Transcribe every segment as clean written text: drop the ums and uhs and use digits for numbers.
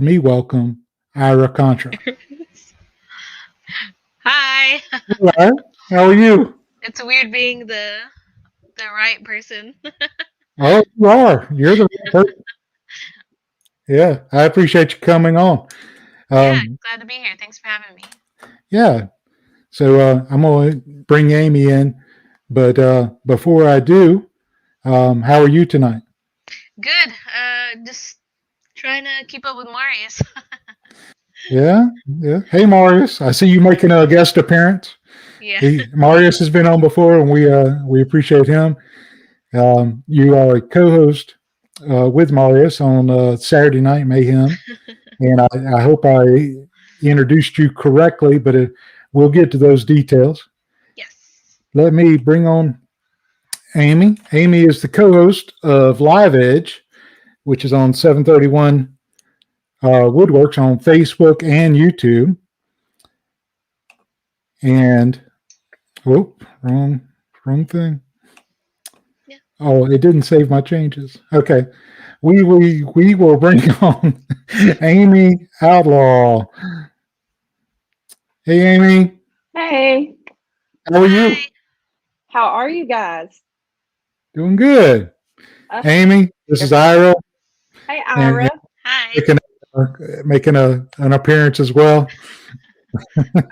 me welcome Irah Contra. Hi. Hello. How are you? It's weird being the right person. Oh, you are. You're the right person. Yeah, I appreciate you coming on. Yeah, glad to be here. Thanks for having me. Yeah. So I'm going to bring Amy in, but before I do, how are you tonight? Good. Just trying to keep up with Marius. Yeah. Hey, Marius, I see you making a guest appearance. Yeah. Marius has been on before, and we appreciate him. You are a co-host with Marius on Saturday Night Mayhem, and I hope I introduced you correctly, but we'll get to those details. Yes. Let me bring on Amy. Amy is the co-host of Live Edge, which is on 731 Woodworks on Facebook and YouTube. And wrong thing. Yeah. Oh, it didn't save my changes. Okay. We will bring on Amy Outlaw. Hey, Amy. Hey. How are you? How are you guys? Doing good. Amy, this is Irah. Hey, Irah. Hi. Making an appearance as well.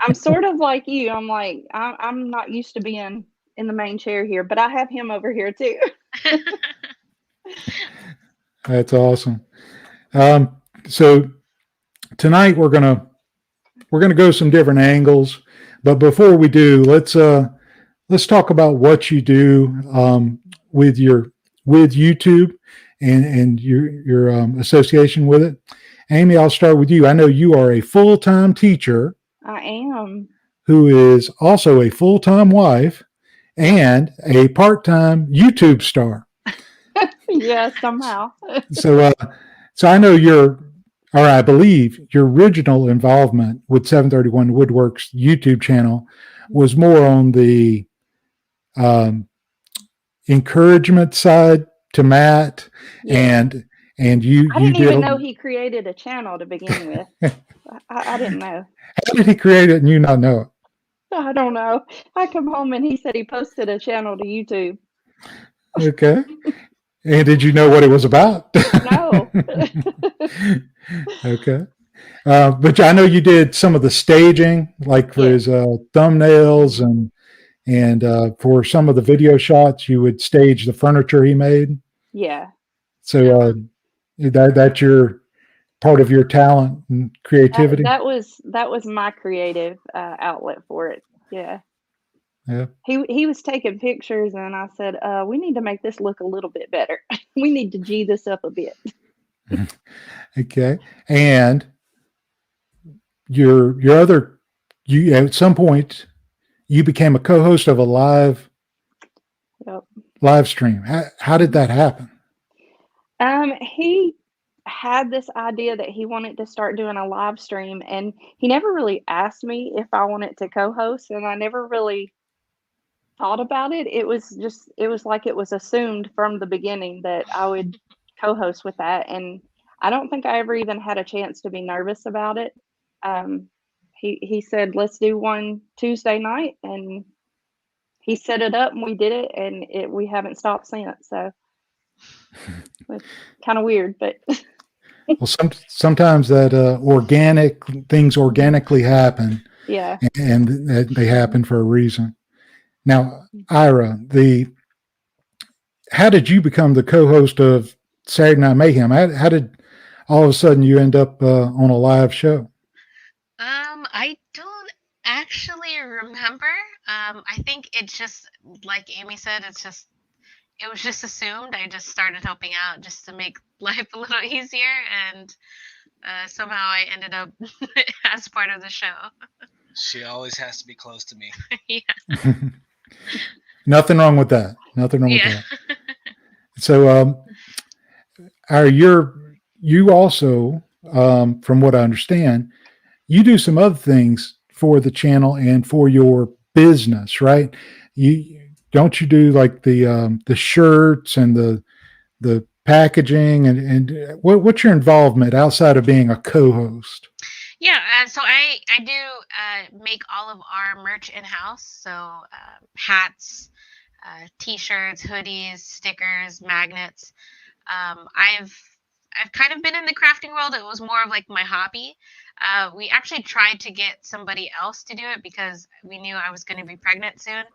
I'm sort of like you. I'm like, I'm not used to being in the main chair here, but I have him over here too. That's awesome. So tonight we're gonna go some different angles, but before we do, let's talk about what you do with YouTube and your association with it. Amy, I'll start with you. I know you are a full-time teacher. I am. Who is also a full-time wife and a part-time YouTube star. Yeah, somehow. So I know I believe your original involvement with 731 Woodworks YouTube channel was more on the encouragement side to Matt, yeah. and you. I didn't even know he created a channel to begin with. I didn't know. How did he create it and you not know it? I don't know. I come home and he said he posted a channel to YouTube. Okay. And did you know what it was about? No. Okay. But I know you did some of the staging, like for his thumbnails and for some of the video shots, you would stage the furniture he made. Yeah. So that's your part of your talent and creativity. That was my creative outlet for it. Yeah. Yeah. He was taking pictures and I said, we need to make this look a little bit better. We need to G this up a bit. Okay. And your other, you at some point you became a co-host of a live stream. How did that happen? He had this idea that he wanted to start doing a live stream, and he never really asked me if I wanted to co-host, and I never really thought about it. It was like it was assumed from the beginning that I would co-host with that, and I don't think I ever even had a chance to be nervous about it. He said, let's do one Tuesday night, and he set it up and we did it, and we haven't stopped since. So it's kind of weird, but well, sometimes that organic things organically happen. Yeah. And they happen for a reason. Now, Irah, how did you become the co-host of Saturday Night Mayhem? How did all of a sudden you end up on a live show? I don't actually remember. I think it's just like Amy said, it was just assumed. I just started helping out just to make life a little easier, and somehow I ended up as part of the show. She always has to be close to me. Yeah. Nothing wrong with that. Nothing wrong with that. So, you also, from what I understand, you do some other things for the channel and for your business, right? Don't you do like the shirts and the packaging, and what's your involvement outside of being a co-host? Yeah, so I do make all of our merch in house. So hats, t-shirts, hoodies, stickers, magnets. I've kind of been in the crafting world. It was more of like my hobby. We actually tried to get somebody else to do it because we knew I was going to be pregnant soon,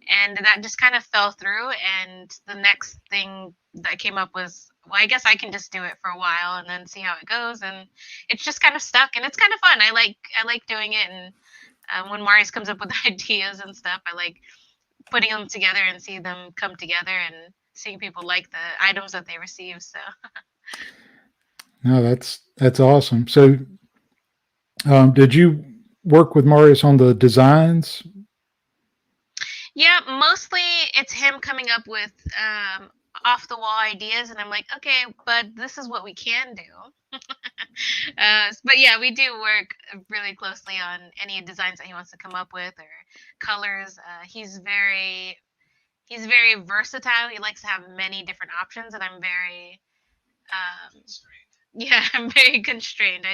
and that just kind of fell through. And the next thing that came up was, well, I guess I can just do it for a while and then see how it goes. And it's just kind of stuck, and it's kind of fun. I like doing it, and when Marius comes up with ideas and stuff, I like putting them together and see them come together and seeing people like the items that they receive. So. No, that's awesome. So, did you work with Marius on the designs? Yeah, mostly it's him coming up with off the wall ideas, and I'm like, okay, but this is what we can do. But yeah, we do work really closely on any designs that he wants to come up with or colors. He's very versatile. He likes to have many different options, and I'm very yeah, I'm very constrained.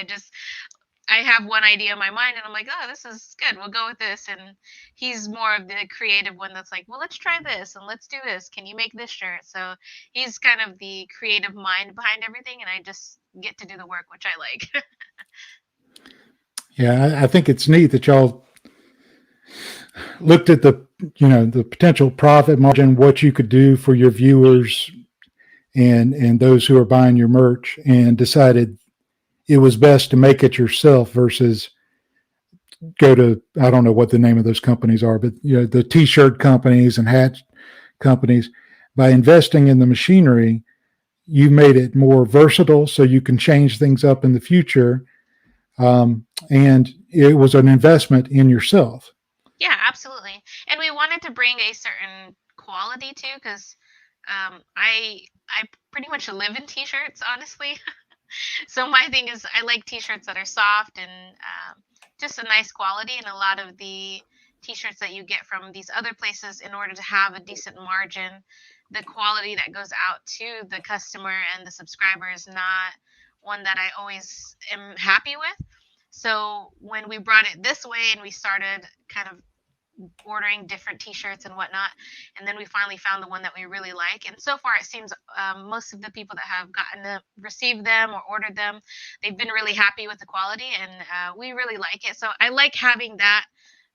I have one idea in my mind, and I'm like, oh, this is good. We'll go with this. And he's more of the creative one that's like, well, let's try this and let's do this. Can you make this shirt? So he's kind of the creative mind behind everything, and I just get to do the work, which I like. Yeah, I think it's neat that y'all looked at the potential profit margin, what you could do for your viewers and those who are buying your merch, and decided it was best to make it yourself versus go to, I don't know what the name of those companies are, but the t-shirt companies and hat companies. By investing in the machinery, you made it more versatile so you can change things up in the future. And it was an investment in yourself. Yeah, absolutely. And we wanted to bring a certain quality too, because I pretty much live in t-shirts, honestly. So my thing is, I like t-shirts that are soft and just a nice quality. And a lot of the t-shirts that you get from these other places, in order to have a decent margin, the quality that goes out to the customer and the subscriber is not one that I always am happy with. So when we brought it this way and we started kind of ordering different t-shirts and whatnot, and then we finally found the one that we really like, and so far it seems most of the people that have gotten to receive them or ordered them, they've been really happy with the quality, and we really like it. So I like having that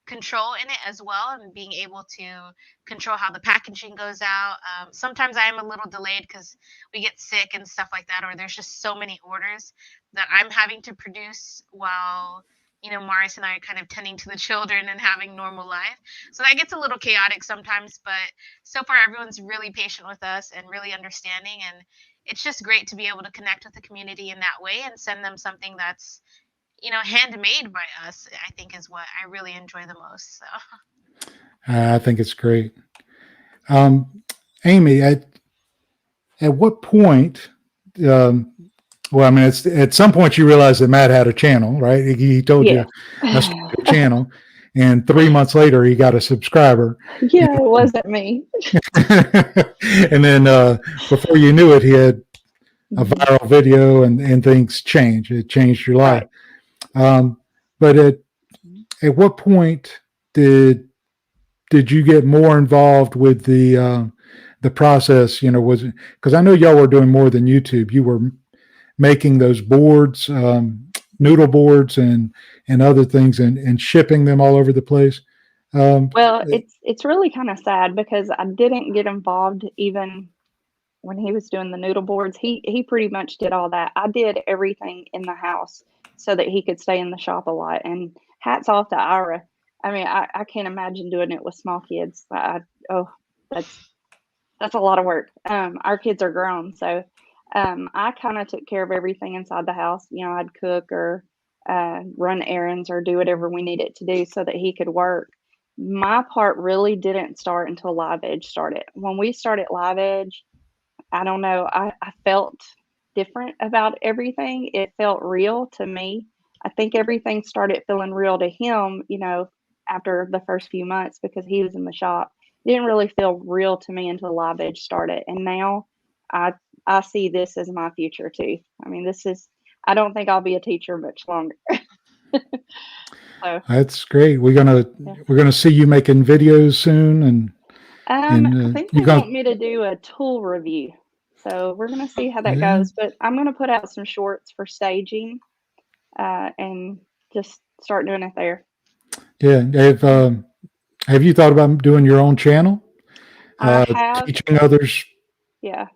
control in it as well, and being able to control how the packaging goes out. Sometimes I am a little delayed because we get sick and stuff like that, or there's just so many orders that I'm having to produce while Marius and I are kind of tending to the children and having normal life. So that gets a little chaotic sometimes, but so far everyone's really patient with us and really understanding. And it's just great to be able to connect with the community in that way and send them something that's, handmade by us, I think is what I really enjoy the most. So I think it's great. Amy, at what point, well, I mean, it's at some point you realized that Matt had a channel, right? He told Yeah. you that's a channel, and 3 months later he got a subscriber. Yeah, it wasn't me. And then before you knew it, he had a viral video, and things changed. It changed your life. Right. But at what point did you get more involved with the process? Was it because I know y'all were doing more than YouTube? You were making those boards, noodle boards, and other things, and shipping them all over the place. Well, it's really kind of sad because I didn't get involved even when he was doing the noodle boards. He pretty much did all that. I did everything in the house so that he could stay in the shop a lot. And hats off to Ira. I mean, I can't imagine doing it with small kids. That's a lot of work. Our kids are grown, so I kind of took care of everything inside the house. I'd cook or run errands or do whatever we needed to do so that he could work. My part really didn't start until Live Edge started. When we started Live Edge, I don't know, I felt different about everything. It felt real to me. I think everything started feeling real to him, after the first few months because he was in the shop. It didn't really feel real to me until Live Edge started. And now I I see this as my future too. I mean, I don't think I'll be a teacher much longer. So, That's great. We're yeah. gonna see you making videos soon, and I think you they got want me to do a tool review. So we're going to see how that yeah, goes. But I'm going to put out some shorts for staging and just start doing it there. yeah. Have you thought about doing your own channel, I have, teaching others yeah.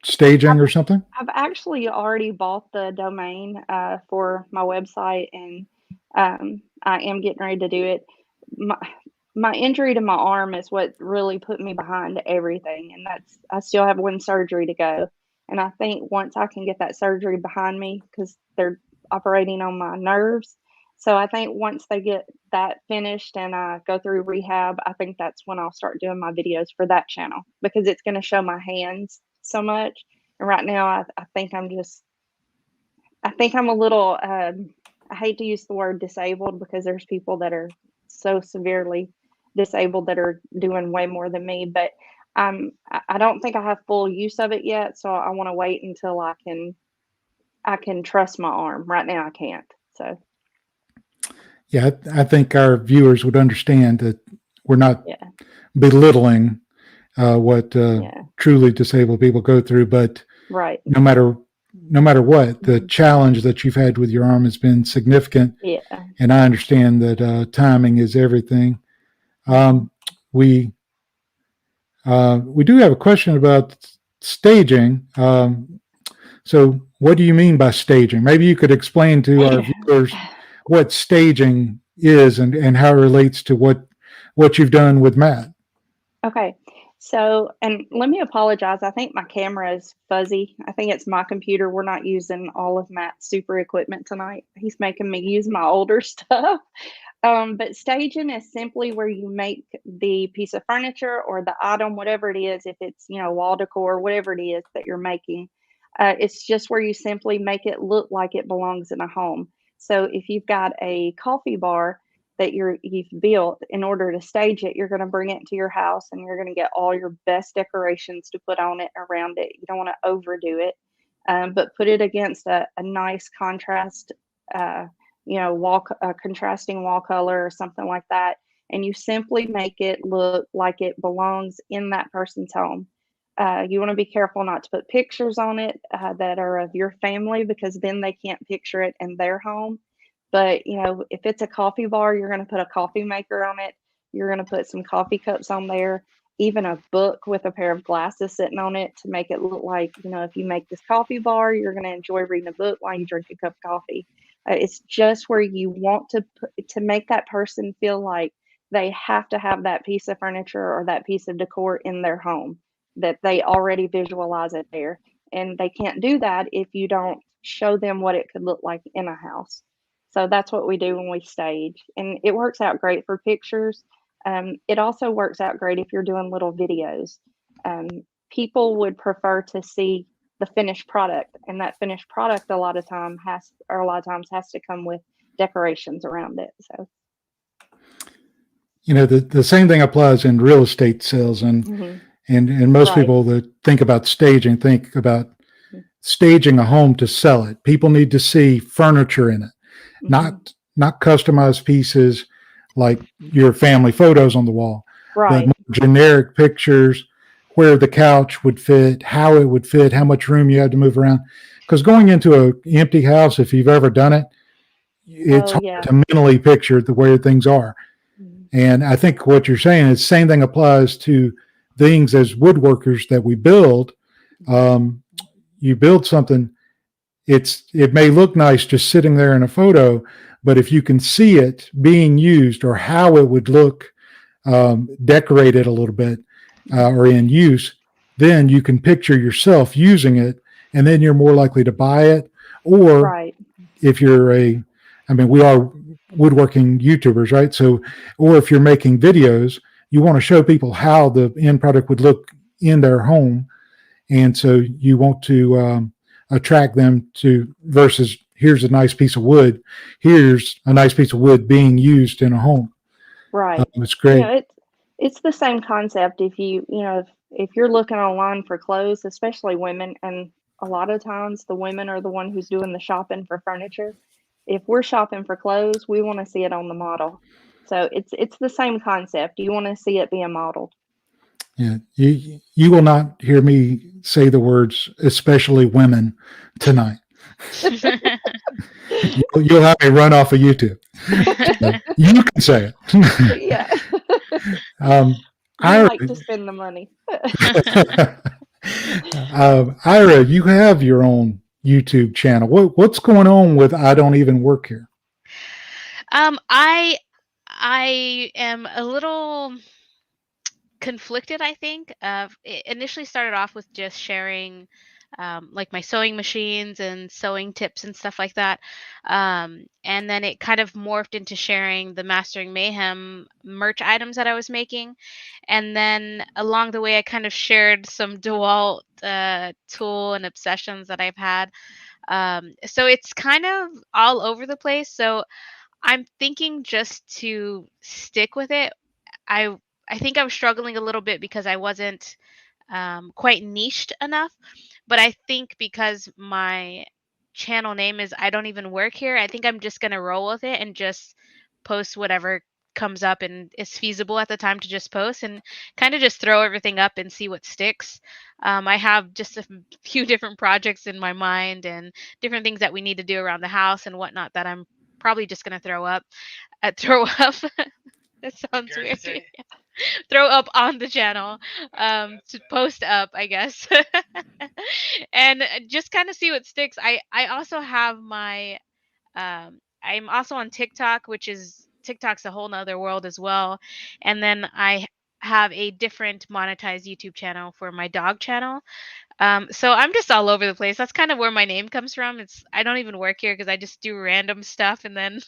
staging or something? I've actually already bought the domain for my website, and I am getting ready to do it. My injury to my arm is what really put me behind everything, and I still have one surgery to go. And I think once I can get that surgery behind me, because they're operating on my nerves, so I think once they get that finished and I go through rehab, I think that's when I'll start doing my videos for that channel, because it's going to show my hands so much. And right now, I think I'm a little, I hate to use the word disabled, because there's people that are so severely disabled that are doing way more than me, but I don't think I have full use of it yet. So I want to wait until I can trust my arm. Right now I can't. So Yeah, I think our viewers would understand that we're not yeah, belittling what yeah, truly disabled people go through, but right. no matter what, the challenge that you've had with your arm has been significant, Yeah. and I understand that timing is everything. We do have a question about staging. So what do you mean by staging? Maybe you could explain to our viewers what staging is and how it relates to what you've done with Matt. Okay. So, and let me apologize. I think my camera is fuzzy. I think it's my computer. We're not using all of Matt's super equipment tonight. He's making me use my older stuff. But staging is simply where you make the piece of furniture or the item, whatever it is, if it's, wall decor, whatever it is that you're making. It's just where you simply make it look like it belongs in a home. So if you've got a coffee bar that you've built, in order to stage it, you're going to bring it to your house and you're going to get all your best decorations to put on it, around it. You don't want to overdo it, but put it against a nice contrast, contrasting wall color or something like that. And you simply make it look like it belongs in that person's home. You want to be careful not to put pictures on it that are of your family, because then they can't picture it in their home. But, if it's a coffee bar, you're going to put a coffee maker on it. You're going to put some coffee cups on there, even a book with a pair of glasses sitting on it to make it look like, if you make this coffee bar, you're going to enjoy reading a book while you drink a cup of coffee. It's just where you want to make that person feel like they have to have that piece of furniture or that piece of decor in their home, that they already visualize it there. And they can't do that if you don't show them what it could look like in a house. So that's what we do when we stage, and it works out great for pictures. It also works out great if you're doing little videos. People would prefer to see the finished product, and that finished product a lot of times has to come with decorations around it. So, The same thing applies in real estate sales, and most right. people that think about staging think about staging a home to sell it. People need to see furniture in it. Not customized pieces like your family photos on the wall, right. but more generic pictures where the couch would fit, how it would fit, how much room you had to move around. Because going into an empty house, if you've ever done it, it's hard to mentally picture the way things are. And I think what you're saying is the same thing applies to things as woodworkers that we build. You build something, it may look nice just sitting there in a photo, but if you can see it being used or how it would look decorated a little bit or in use, then you can picture yourself using it, and then you're more likely to buy it. Or if you're we are woodworking YouTubers, right? So, or if you're making videos, you want to show people how the end product would look in their home. And so you want to attract them to, versus here's a nice piece of wood. Here's a nice piece of wood being used in a home. Right. It's great. It's the same concept. If if you're looking online for clothes, especially women, and a lot of times the women are the one who's doing the shopping for furniture. If we're shopping for clothes, we want to see it on the model. So it's the same concept. You want to see it being modeled. Yeah, you will not hear me say the words "especially women" tonight. You'll have me run off of YouTube. You can say it. Yeah. Ira, like to spend the money. Ira, you have your own YouTube channel. What's going on with I Don't Even Work Here? I am a little conflicted, I think. It initially started off with just sharing like my sewing machines and sewing tips and stuff like that. And then it kind of morphed into sharing the Mastering Mayhem merch items that I was making. And then along the way, I kind of shared some DeWalt tool and obsessions that I've had. So it's kind of all over the place. So I'm thinking just to stick with it. I I think I was struggling a little bit because I wasn't quite niched enough. But I think because my channel name is I Don't Even Work Here, I think I'm just gonna roll with it and just post whatever comes up and is feasible at the time to just post and kind of just throw everything up and see what sticks. I have just a few different projects in my mind and different things that we need to do around the house and whatnot that I'm probably just gonna throw up. Throw up. That sounds weird. Throw up on the channel to post up, I guess. And just kind of see what sticks. I also have my I'm also on TikTok, which is TikTok's a whole nother world as well. And then I have a different monetized YouTube channel for my dog channel. So I'm just all over the place. That's kind of where my name comes from. It's I don't even work here because I just do random stuff and then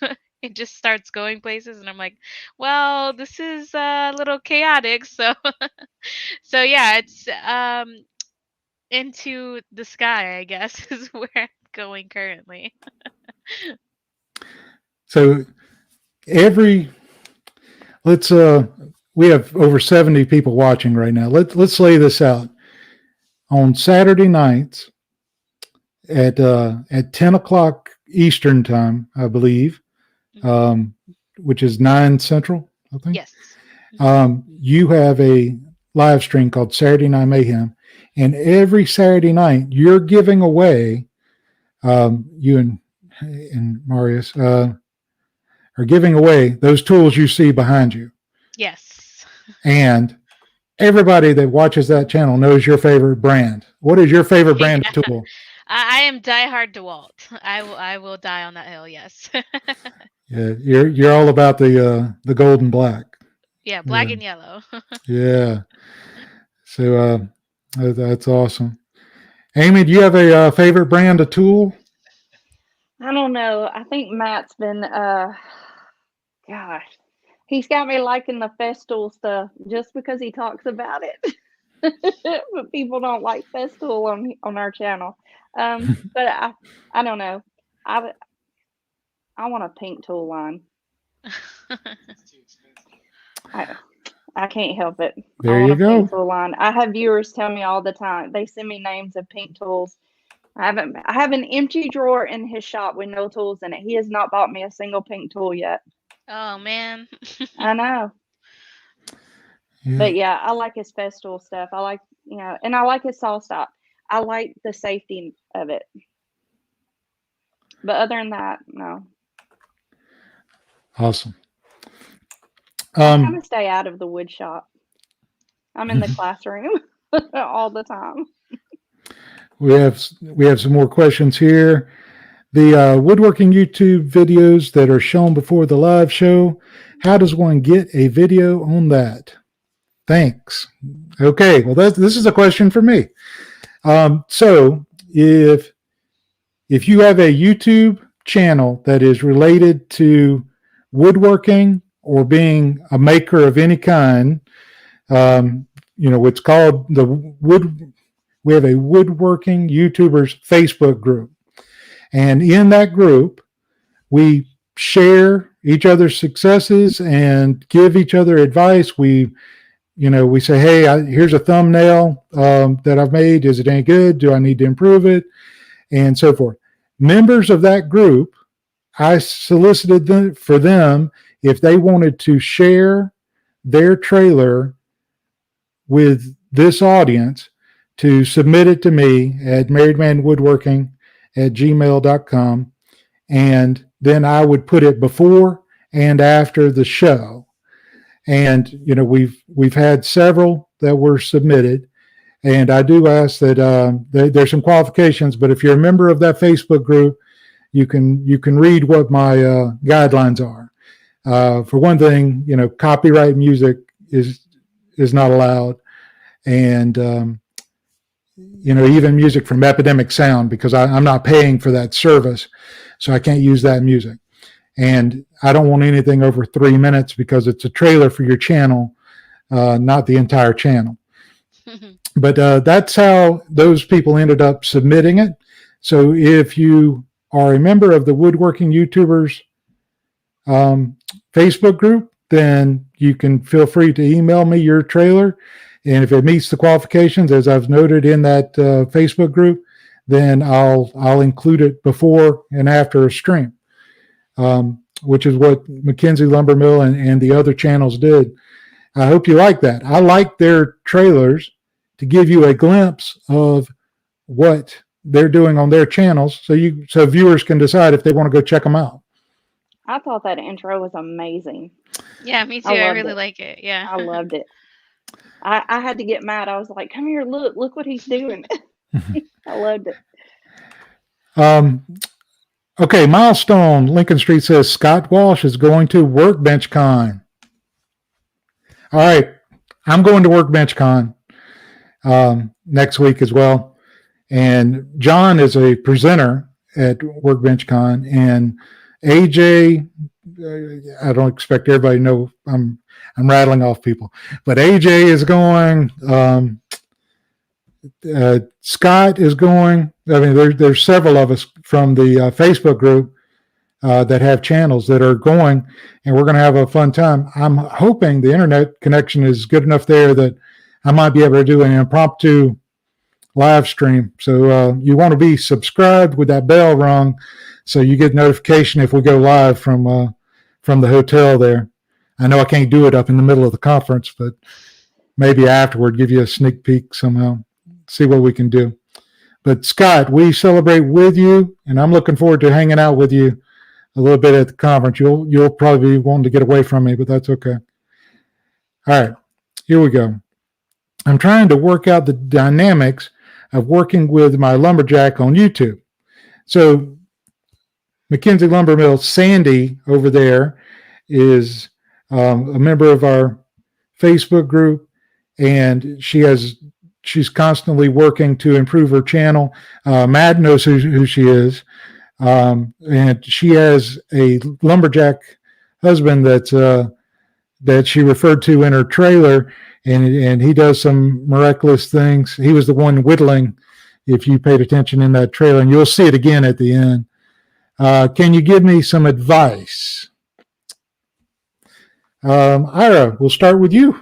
it just starts going places and I'm like, well, this is a little chaotic. So so yeah, it's into the sky, I guess, is where I'm going currently. So let's we have over 70 people watching right now. Let's lay this out. On Saturday nights at 10 o'clock Eastern time, I believe, which is 9 Central, I think. Yes. You have a live stream called Saturday Night Mayhem, and every Saturday night you're giving away, you and Marius are giving away those tools you see behind you. Yes. And everybody that watches that channel knows your favorite brand. What is your favorite brand of tool? I am diehard DeWalt. I will die on that hill. Yes. Yeah, you're all about the gold and black. Yeah, black and yellow. Yeah. So that's awesome. Amy, do you have a favorite brand of tool? I don't know. I think Matt's been gosh, he's got me liking the Festool stuff just because he talks about it. But people don't like Festool on our channel. But I don't know. I want a pink tool line. I can't help it. There you go. Pink tool line. I have viewers tell me all the time. They send me names of pink tools. I have an empty drawer in his shop with no tools in it. He has not bought me a single pink tool yet. Oh man. I know. Yeah. But yeah, I like his Festool stuff. I like, and I like his saw stop. I like the safety of it. But other than that, no. Awesome. I kind of stay out of the wood shop. I'm in the classroom all the time. We have some more questions here. The woodworking YouTube videos that are shown before the live show, how does one get a video on that? Thanks. Okay, well this is a question for me. So if you have a YouTube channel that is related to woodworking or being a maker of any kind, it's called we have a woodworking YouTubers Facebook group. And in that group, we share each other's successes and give each other advice. We we say, hey, here's a thumbnail that I've made. Is it any good? Do I need to improve it? And so forth. Members of that group, I solicited for them if they wanted to share their trailer with this audience to submit it to me at marriedmanwoodworking@gmail.com. And then I would put it before and after the show. And, we've had several that were submitted. And I do ask that there's some qualifications, but if you're a member of that Facebook group, you can read what my guidelines are. For one thing, copyright music is not allowed, and even music from Epidemic Sound, because I'm not paying for that service, so I can't use that music. And I don't want anything over 3 minutes because it's a trailer for your channel, not the entire channel. But that's how those people ended up submitting it. So if you are a member of the Woodworking YouTubers Facebook group, then you can feel free to email me your trailer. And if it meets the qualifications, as I've noted in that Facebook group, then I'll include it before and after a stream, which is what McKenzie Lumber Mill and the other channels did. I hope you like that. I like their trailers to give you a glimpse of what they're doing on their channels, so viewers can decide if they want to go check them out. I thought that intro was amazing. Yeah, me too. I really like it. Yeah. I loved it. I had to get mad. I was like, come here, look what he's doing. I loved it. Okay, Milestone Lincoln Street says Scott Walsh is going to WorkBenchCon. All right, I'm going to WorkBenchCon next week as well. And John is a presenter at WorkBenchCon, and AJ, I don't expect everybody to know I'm rattling off people, but AJ is going. Scott is going. I mean, there's several of us from the Facebook group that have channels that are going, and we're going to have a fun time. I'm hoping the internet connection is good enough there that I might be able to do an impromptu live stream. So you want to be subscribed with that bell rung, so you get notification if we go live from the hotel there. I know I can't do it up in the middle of the conference, but maybe afterward, give you a sneak peek somehow, see what we can do. But Scott, we celebrate with you, and I'm looking forward to hanging out with you a little bit at the conference. You'll probably be wanting to get away from me, but that's okay. All right, here we go. I'm trying to work out the dynamics of working with my lumberjack on YouTube. So McKenzie Lumber Mill, Sandy over there is a member of our Facebook group, and she's constantly working to improve her channel. Matt knows who she is, and she has a lumberjack husband that she referred to in her trailer, and he does some miraculous things. He was the one whittling, if you paid attention in that trailer, and you'll see it again at the end. Can you give me some advice? Ira, we'll start with you.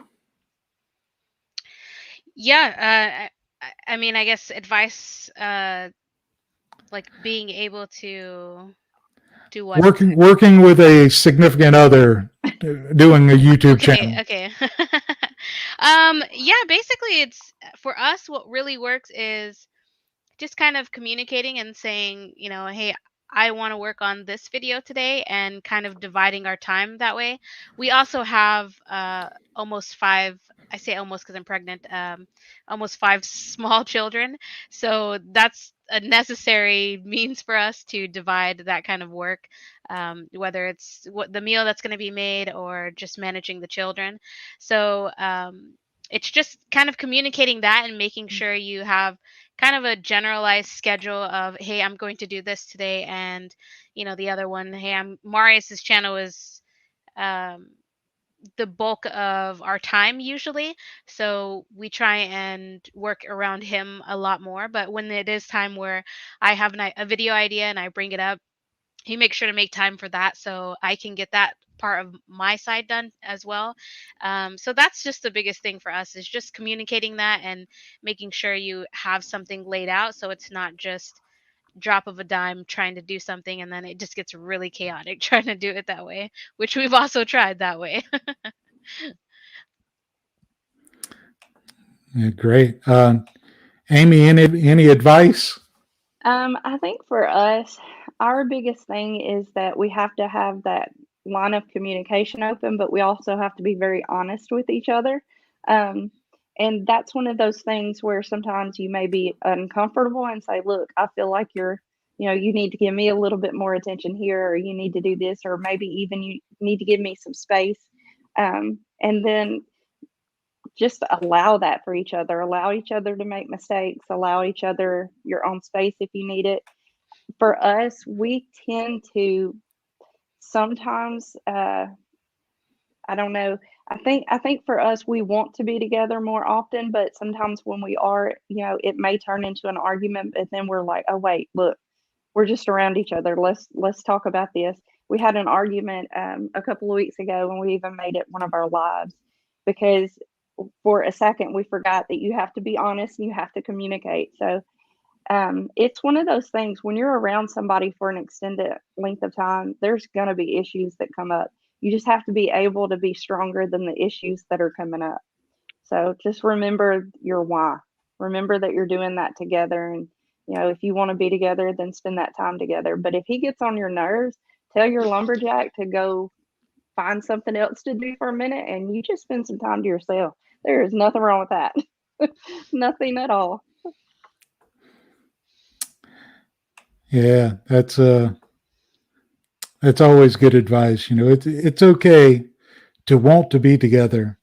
Yeah, I mean, I guess advice, like being able to do what? Working with a significant other, doing a YouTube channel. Okay. Yeah, basically, it's for us. What really works is just kind of communicating and saying, hey, I want to work on this video today, and kind of dividing our time that way. We also have almost 5, I say almost because I'm pregnant, almost 5 small children. So that's a necessary means for us to divide that kind of work, whether it's the meal that's going to be made or just managing the children. So it's just kind of communicating that and making sure you have kind of a generalized schedule of, hey, I'm going to do this today, and the other one, hey, Marius's channel is the bulk of our time usually, so we try and work around him a lot more. But when it is time where I have a video idea and I bring it up, he makes sure to make time for that, so I can get that part of my side done as well. So that's just the biggest thing for us, is just communicating that and making sure you have something laid out, so it's not just drop of a dime trying to do something and then it just gets really chaotic trying to do it that way, which we've also tried that way. Yeah, great. Amy, any advice? I think for us, our biggest thing is that we have to have that line of communication open, but we also have to be very honest with each other. And that's one of those things where sometimes you may be uncomfortable and say, look, I feel like you need to give me a little bit more attention here, or you need to do this, or maybe even you need to give me some space. And then just allow that for each other, allow each other to make mistakes, allow each other your own space if you need it. For us, we tend to sometimes, I don't know. I think for us, we want to be together more often, but sometimes when we are, it may turn into an argument, but then we're like, oh wait, look, we're just around each other. Let's talk about this. We had an argument a couple of weeks ago, and we even made it one of our lives, because for a second we forgot that you have to be honest and you have to communicate. So it's one of those things, when you're around somebody for an extended length of time, there's going to be issues that come up. You just have to be able to be stronger than the issues that are coming up. So just remember your why. Remember that you're doing that together. And, if you want to be together, then spend that time together. But if he gets on your nerves, tell your lumberjack to go find something else to do for a minute, and you just spend some time to yourself. There is nothing wrong with that. Nothing at all. Yeah, that's always good advice. It's okay to want to be together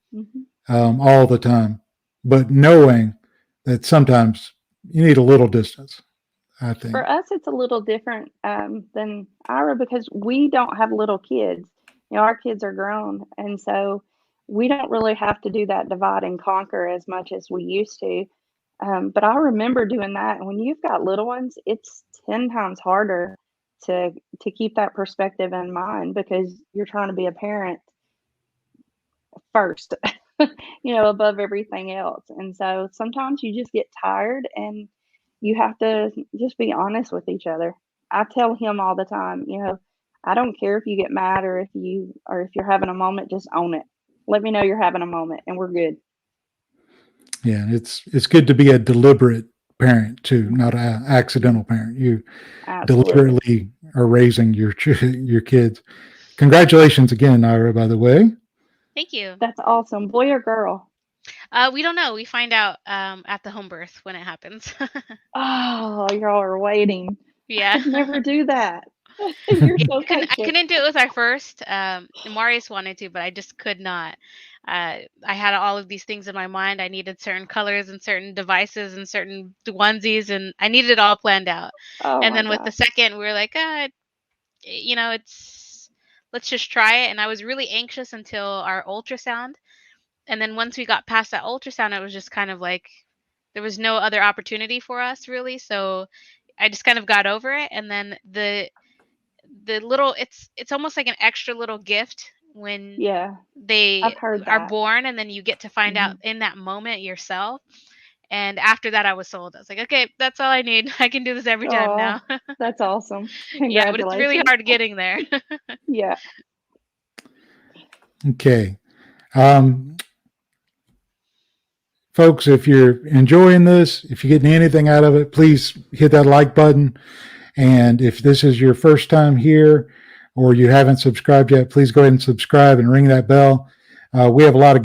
all the time, but knowing that sometimes you need a little distance, I think. For us, it's a little different than Ira, because we don't have little kids. Our kids are grown, and so we don't really have to do that divide and conquer as much as we used to. But I remember doing that. And when you've got little ones, it's 10 times harder to keep that perspective in mind, because you're trying to be a parent first, above everything else. And so sometimes you just get tired, and you have to just be honest with each other. I tell him all the time, I don't care if you get mad or if you're having a moment, just own it. Let me know you're having a moment, and we're good. Yeah, it's good to be a deliberate parent too, not an accidental parent. You Absolutely. deliberately are raising your kids. Congratulations again, Ira, by the way. Thank you. That's awesome. Boy or girl? We don't know. We find out at the home birth when it happens. Oh, y'all are waiting. Yeah. I could never do that. You're so I couldn't do it with our first. Marius wanted to, but I just could not. I had all of these things in my mind. I needed certain colors and certain devices and certain onesies, and I needed it all planned out. Oh, and my then with the gosh. second, we were like, let's just try it. And I was really anxious until our ultrasound. And then once we got past that ultrasound, it was just kind of like there was no other opportunity for us really. So I just kind of got over it. And then the little, it's almost like an extra little gift when Yeah, they I've heard are that. born, and then you get to find out in that moment yourself. And after that, I was sold. I was like, okay, that's all I need. I can do this every time now. That's awesome. Yeah, but it's really Congratulations. hard getting there. Yeah. Okay. Folks, if you're enjoying this, if you're getting anything out of it, please hit that like button. And if this is your first time here or you haven't subscribed yet, please go ahead and subscribe and ring that bell. We have a lot of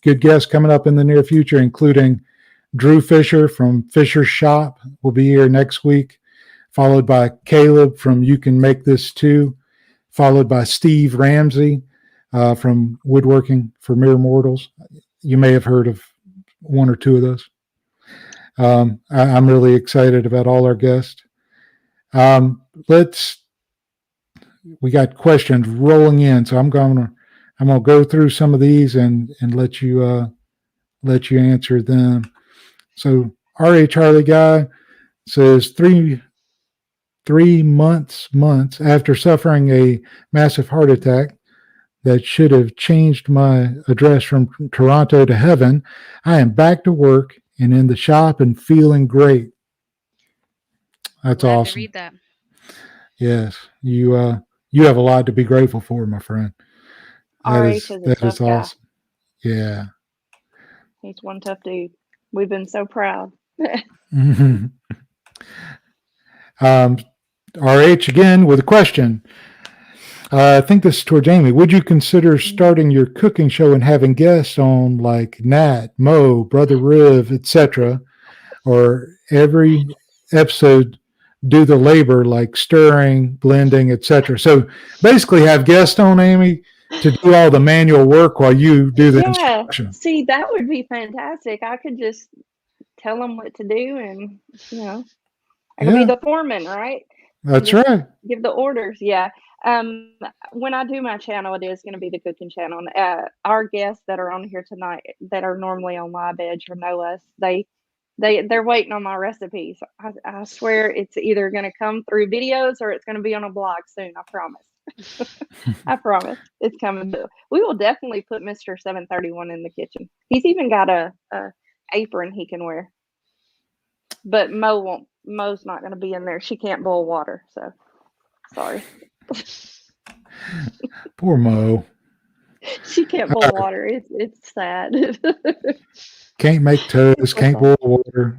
good guests coming up in the near future, including Drew Fisher from Fisher's Shop will be here next week, followed by Caleb from You Can Make This Too, followed by Steve Ramsey from Woodworking for Mere Mortals. You may have heard of one or two of those. I'm really excited about all our guests. We got questions rolling in, so I'm gonna go through some of these and let you answer them. So R.A. Charlie Guy says 3 months after suffering a massive heart attack, that should have changed my address from Toronto to heaven. I am back to work and in the shop and feeling great. That's Glad to awesome. read that. Yes, you have a lot to be grateful for, my friend. RH is a That tough is guy. awesome. Yeah. He's one tough dude. We've been so proud. Mhm. RH again with a question. I think this is towards Amy. Would you consider starting your cooking show and having guests on like Nat, Mo, Brother Riv, etc., or every episode do the labor like stirring, blending, etc.? So basically, have guests on, Amy, to do all the manual work while you do the Yeah, instruction. see, that would be fantastic. I could just tell them what to do, and I could be Yeah, the foreman, right? that's Just right. give the orders. Yeah. When I do my channel, it is going to be the cooking channel. And, our guests that are on here tonight, that are normally on Live Edge or know us, they're waiting on my recipes. I swear it's either going to come through videos or it's going to be on a blog soon. I promise. I promise it's coming. But we will definitely put Mr. 731 in the kitchen. He's even got a apron he can wear. But Mo won't. Mo's not going to be in there. She can't boil water, so sorry. Poor Mo. She can't boil water. It's sad. Can't make toast, can't boil water.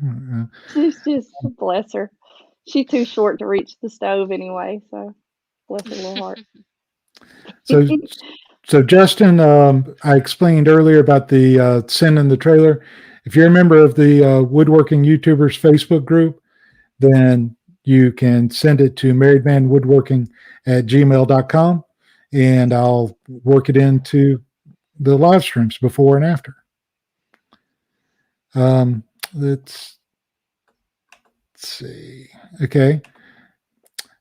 She's just, bless her. She's too short to reach the stove anyway, so bless her little heart. So Justin, I explained earlier about the sending the trailer. If you're a member of the Woodworking YouTubers Facebook group, then you can send it to marriedmanwoodworking@gmail.com, and I'll work it into the live streams before and after. Let's see. Okay.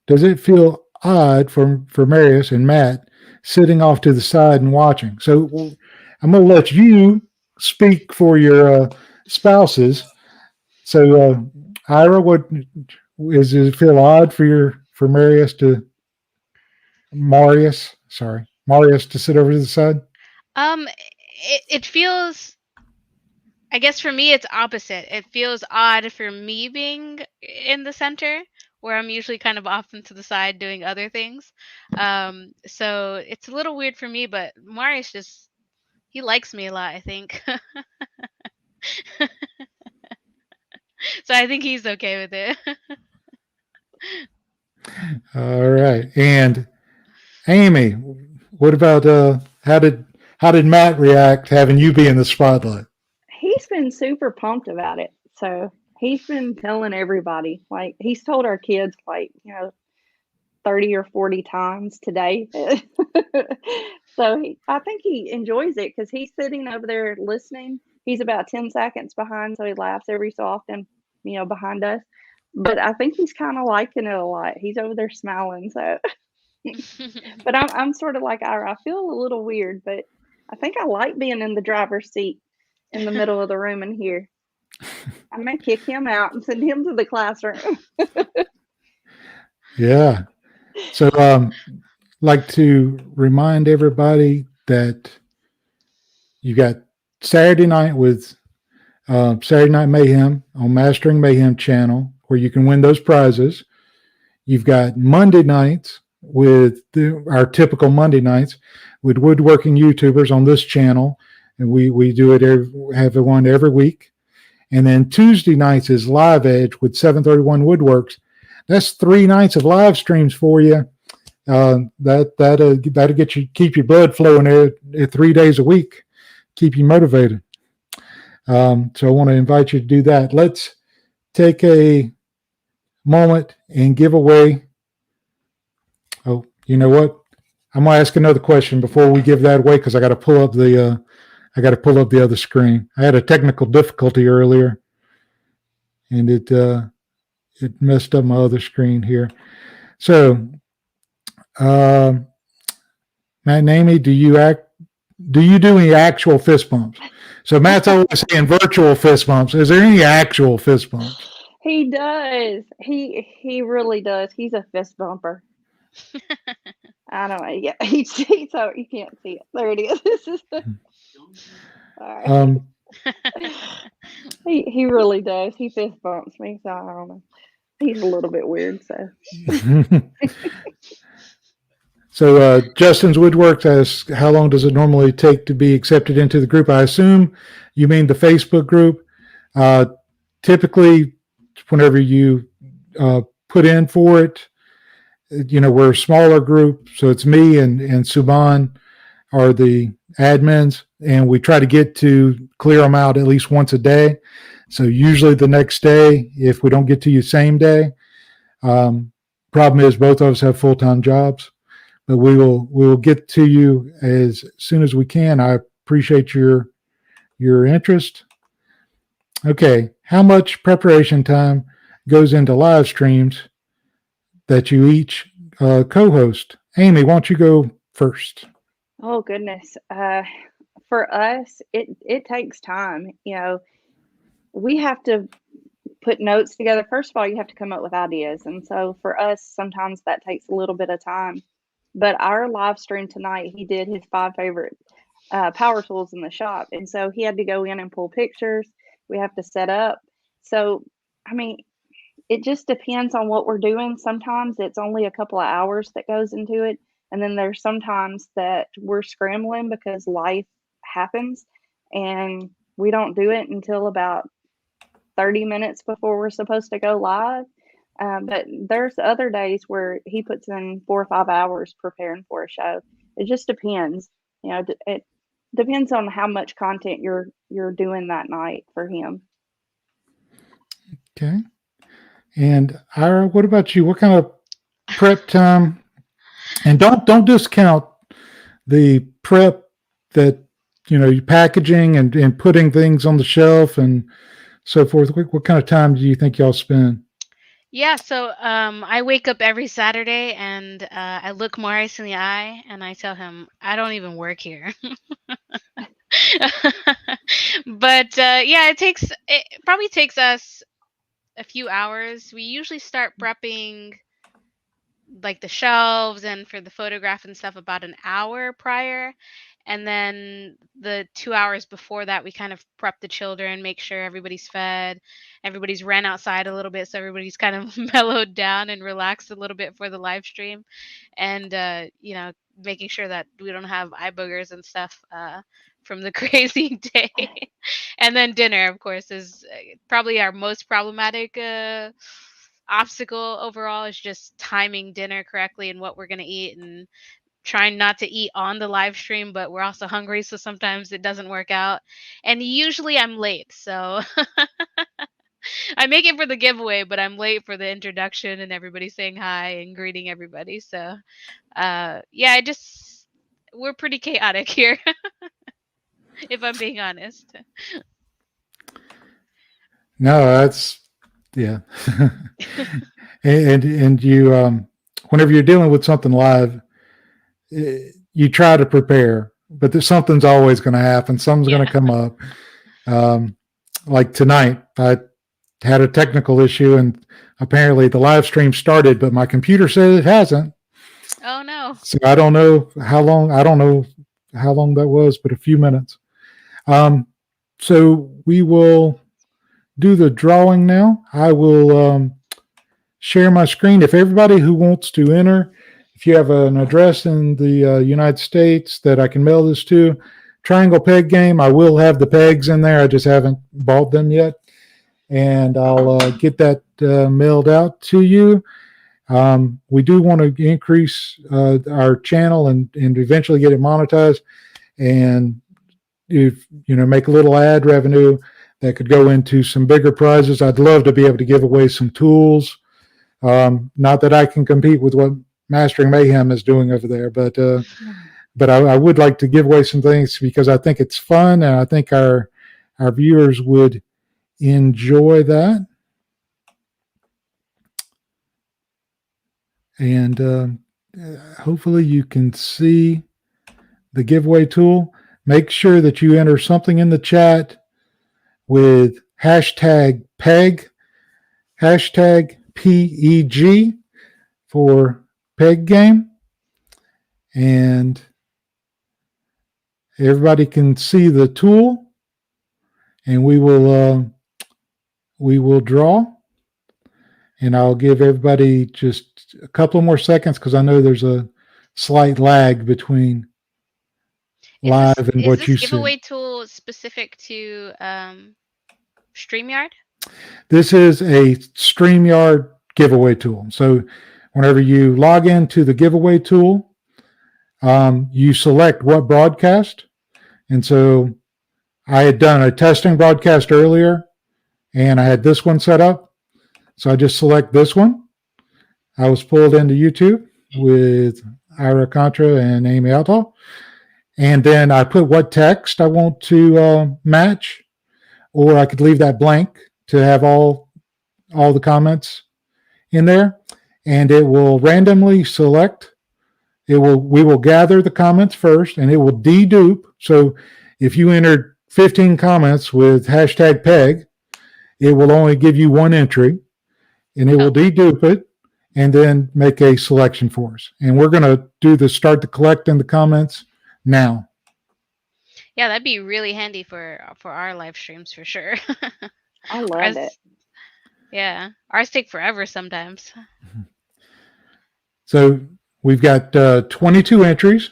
Does it feel odd for Marius and Matt sitting off to the side and watching? So I'm going to let you speak for your spouses. So Ira, does it feel odd for Marius to sit over to the side? It feels, I guess for me it's opposite. It feels odd for me being in the center, where I'm usually kind of off into the side doing other things. So it's a little weird for me, but Marius he likes me a lot, I think. So I think he's okay with it. All right. And Amy, what about how did Matt react having you be in the spotlight? He's been super pumped about it. So he's been telling everybody. Like, he's told our kids 30 or 40 times today. So I think he enjoys it because he's sitting over there listening. He's about 10 seconds behind, so he laughs every so often, behind us. But I think he's kind of liking it a lot. He's over there smiling. So, but I'm sort of like Ira. I feel a little weird, but I think I like being in the driver's seat in the middle of the room in here. I'm gonna kick him out and send him to the classroom. Yeah. So like to remind everybody that you got Saturday night with Saturday Night Mayhem on Mastering Mayhem channel, where you can win those prizes. You've got Monday nights with our typical Monday nights with Woodworking YouTubers on this channel, and we do it have one every week. And then Tuesday nights is Live Edge with 731 Woodworks. That's 3 nights of live streams for you. That'll get you, keep your blood flowing there 3 days a week, keep you motivated. So I want to invite you to do that. Let's take a moment and give away. Oh, you know what? I'm gonna ask another question before we give that away because I got to pull up the other screen. I had a technical difficulty earlier, and it messed up my other screen here. So, Matt and Amy, do you do any actual fist bumps? So Matt's always saying virtual fist bumps. Is there any actual fist bumps? He does. He really does. He's a fist bumper. I don't know. Yeah, he's so you can't see it. There it is. This is all right. Um, He really does. He fist bumps me, so I don't know. He's a little bit weird, so so Justin's Woodworks asks, how long does it normally take to be accepted into the group? I assume you mean the Facebook group. Typically, whenever you put in for it, we're a smaller group, so it's me and Suban are the admins, and we try to get to clear them out at least once a day. So usually the next day, if we don't get to you same day, problem is both of us have full-time jobs, but we will get to you as soon as we can. I appreciate your interest. Okay, how much preparation time goes into live streams that you each co-host? Amy, why don't you go first? oh goodness. For us, it takes time. We have to put notes together. First of all, you have to come up with ideas, and so for us, sometimes that takes a little bit of time. But our live stream tonight, he did his 5 favorite power tools in the shop, and so he had to go in and pull pictures. We have to set up. So, I mean, it just depends on what we're doing. Sometimes it's only a couple of hours that goes into it. And then there's sometimes that we're scrambling because life happens and we don't do it until about 30 minutes before we're supposed to go live. But there's other days where he puts in 4 or 5 hours preparing for a show. It just depends. It depends on how much content you're doing that night for him. Okay. And Ira, what about you? What kind of prep time? And don't discount the prep that you packaging and putting things on the shelf and so forth. What kind of time do you think y'all spend? Yeah, so I wake up every Saturday and I look Maurice in the eye and I tell him I don't even work here. But yeah, it probably takes us a few hours. We usually start prepping like the shelves and for the photograph and stuff about an hour prior. And then the 2 hours before that, we kind of prep the children, make sure everybody's fed, everybody's ran outside a little bit, so everybody's kind of mellowed down and relaxed a little bit for the live stream, and making sure that we don't have eye boogers and stuff from the crazy day. And then dinner, of course, is probably our most problematic obstacle overall. Is just timing dinner correctly and what we're gonna eat and trying not to eat on the live stream, but we're also hungry, so sometimes it doesn't work out. And usually I'm late, so I make it for the giveaway, but I'm late for the introduction and everybody saying hi and greeting everybody. So yeah, we're pretty chaotic here, if I'm being honest. No, that's yeah. and you whenever you're dealing with something live, you try to prepare, but something's always going to happen. Something's going to come up. Like tonight, I had a technical issue, and apparently the live stream started, but my computer said it hasn't. Oh no! So I don't know how long. I don't know how long that was, but a few minutes. So we will do the drawing now. I will share my screen. If everybody who wants to enter, if you have an address in the United States that I can mail this to, Triangle Peg Game, I will have the pegs in there. I just haven't bought them yet. And I'll get that mailed out to you. We do want to increase our channel and eventually get it monetized. And if make a little ad revenue that could go into some bigger prizes. I'd love to be able to give away some tools. Not that I can compete with what Mastering Mayhem is doing over there, but I would like to give away some things because I think it's fun and I think our viewers would enjoy that. And hopefully you can see the giveaway tool. Make sure that you enter something in the chat with hashtag PEG, hashtag PEG for Peg Game. and everybody can see the tool, and we will draw. And I'll give everybody just a couple more seconds because I know there's a slight lag between live and is what this you giveaway see. tool specific to StreamYard? This is a StreamYard giveaway tool. So whenever you log into the giveaway tool, you select what broadcast. And so I had done a testing broadcast earlier, and I had this one set up. So I just select this one. I was pulled into YouTube with Irah Contra and Amy Outlaw. And then I put what text I want to match, or I could leave that blank to have all the comments in there. And it will randomly select. We will gather the comments first, and it will dedupe. So if you entered 15 comments with hashtag peg, it will only give you one entry, and it will dedupe it and then make a selection for us. And we're going to start the collecting the comments now. Yeah, that'd be really handy for our live streams for sure. I love it. Yeah, ours take forever sometimes. So we've got 22 entries,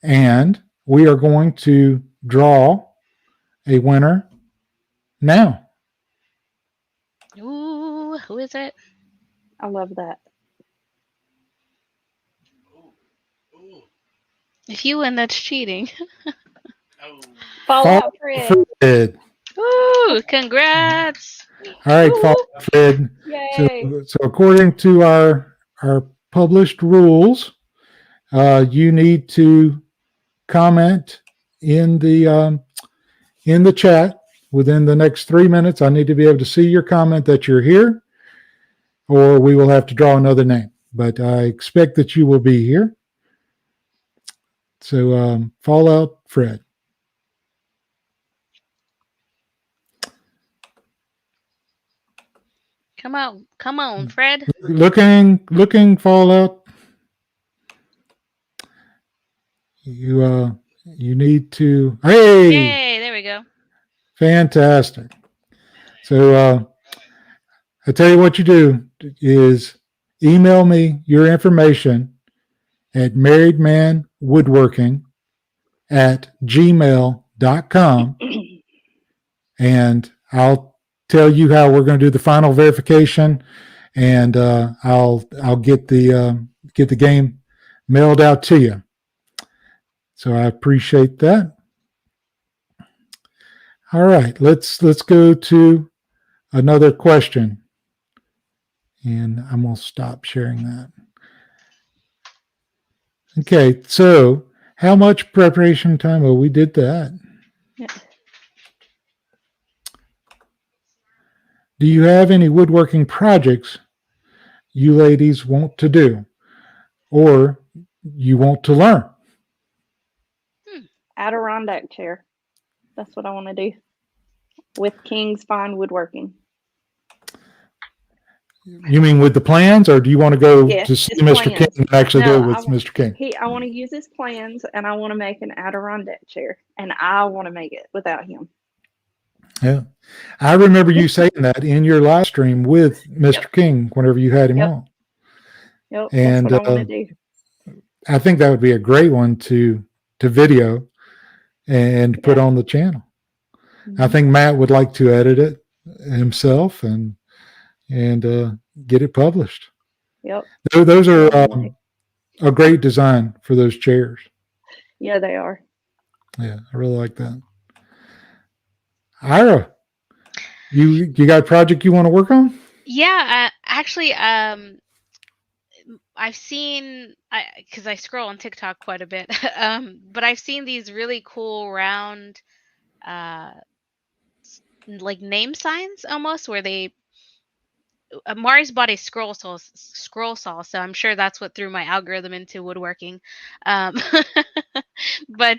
and we are going to draw a winner now. Ooh, who is it? I love that. If you win, that's cheating. Fallout Fred. Fred. Ooh, congrats. All right, Fallout Fred. Yay. So according to our published rules, you need to comment in the chat within the next 3 minutes. I need to be able to see your comment that you're here, or we will have to draw another name. But I expect that you will be here. So Fallout Fred. Come on, Fred. Looking Fallout. You need to. Hey! Yay! There we go. Fantastic. So I tell you what you do is email me your information at marriedmanwoodworking@gmail.com, and I'll tell you how we're going to do the final verification, and I'll get the game mailed out to you. So I appreciate that. All right, let's go to another question, and I'm going to stop sharing that. Okay, so how much preparation time? Oh, we did that. Yeah. Do you have any woodworking projects you ladies want to do or you want to learn? Adirondack chair. That's what I want to do with King's Fine Woodworking. You mean with the plans, or do you want to go Yes, to see his Mr. plans. King and actually No, go with I Mr. King? I want to use his plans, and I want to make an Adirondack chair, and I want to make it without him. Yeah. I remember you saying that in your live stream with Mr. King whenever you had him on. Yep, And that's what I want to do. I think that would be a great one to video and put on the channel. I think Matt would like to edit it himself and get it published. Yep. Those are a great design for those chairs. Yeah, they are. Yeah, I really like that. Ira, you got a project you want to work on? Yeah, actually, I've seen, because I scroll on TikTok quite a bit, but I've seen these really cool round, like name signs almost, where they Mari's bought a scroll saw, so I'm sure that's what threw my algorithm into woodworking. But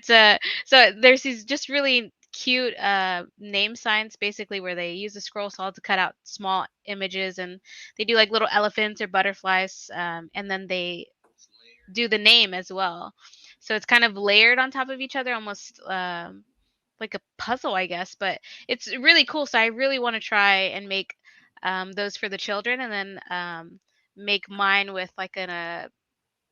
so there's these just really cute name signs, basically, where they use a scroll saw to cut out small images, and they do like little elephants or butterflies, and then they do the name as well. So it's kind of layered on top of each other, almost like a puzzle, I guess. But it's really cool. So I really want to try and make those for the children, and then make mine with like a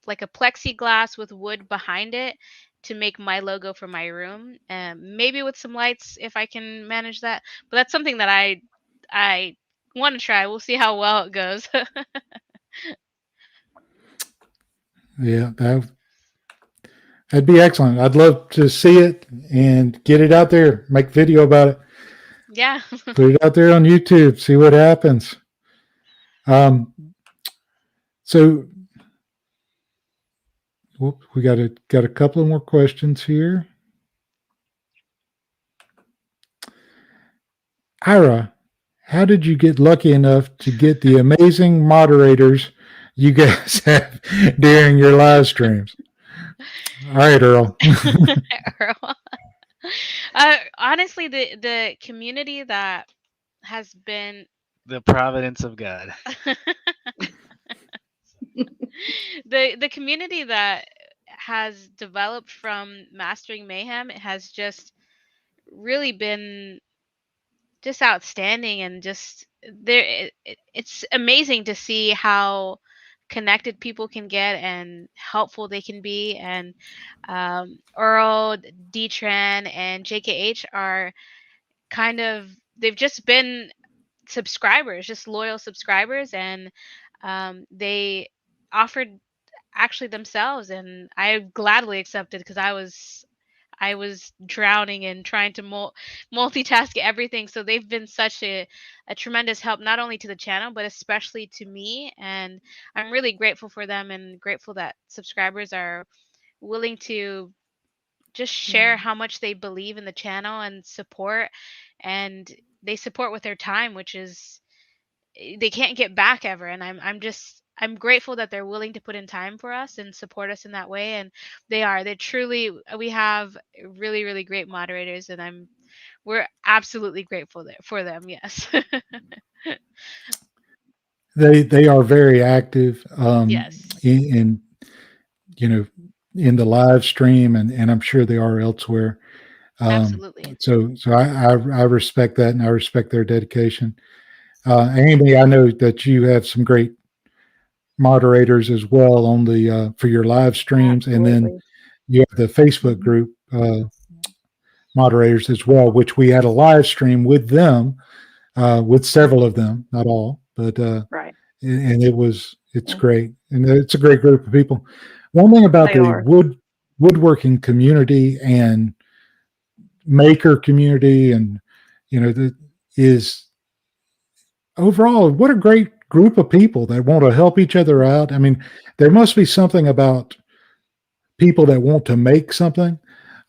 plexiglass with wood behind it to make my logo for my room, maybe with some lights if I can manage that. But that's something that I want to try. We'll see how well it goes. Yeah, that'd be excellent. I'd love to see it and get it out there, make video about it. Yeah. Put it out there on YouTube, see what happens. So we got a couple of more questions here. Irah, how did you get lucky enough to get the amazing moderators you guys have during your live streams? All right, Earl. Earl. Honestly, the community that has been The providence of God. the community that has developed from Mastering Mayhem has just really been just outstanding, and just it's amazing to see how connected people can get and helpful they can be. And Earl, D-Tran, and JKH are kind of, they've just been subscribers, just loyal subscribers, and they offered actually themselves, and I gladly accepted because I was drowning in trying to multitask everything. So they've been such a tremendous help, not only to the channel, but especially to me. And I'm really grateful for them, and grateful that subscribers are willing to just share how much they believe in the channel and support. And they support with their time, which is, they can't get back ever. And I'm grateful that they're willing to put in time for us and support us in that way. And they're truly, we have really, really great moderators, and we're absolutely grateful for them. Yes. They are very active. Yes. In in the live stream, and I'm sure they are elsewhere. Absolutely. So I respect that, and I respect their dedication. Amy, I know that you have some great moderators as well on the for your live streams. Absolutely. And then you have the Facebook group moderators as well, which we had a live stream with them, with several of them, not all, but Right. and it's great, and it's a great group of people. One thing about They the are. woodworking community and maker community, and is overall, what a great group of people that want to help each other out. I mean, there must be something about people that want to make something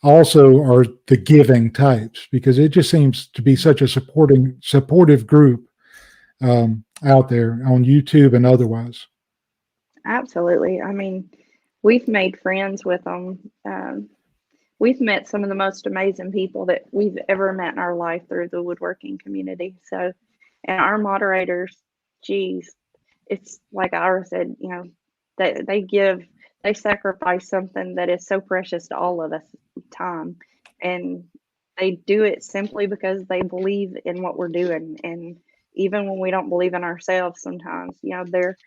also are the giving types, because it just seems to be such a supportive group out there on YouTube and otherwise. Absolutely. I mean, we've made friends with them. We've met some of the most amazing people that we've ever met in our life through the woodworking community. So, and our moderators, geez, it's like Ira said, they sacrifice something that is so precious to all of us, time, and they do it simply because they believe in what we're doing. And even when we don't believe in ourselves, sometimes, they're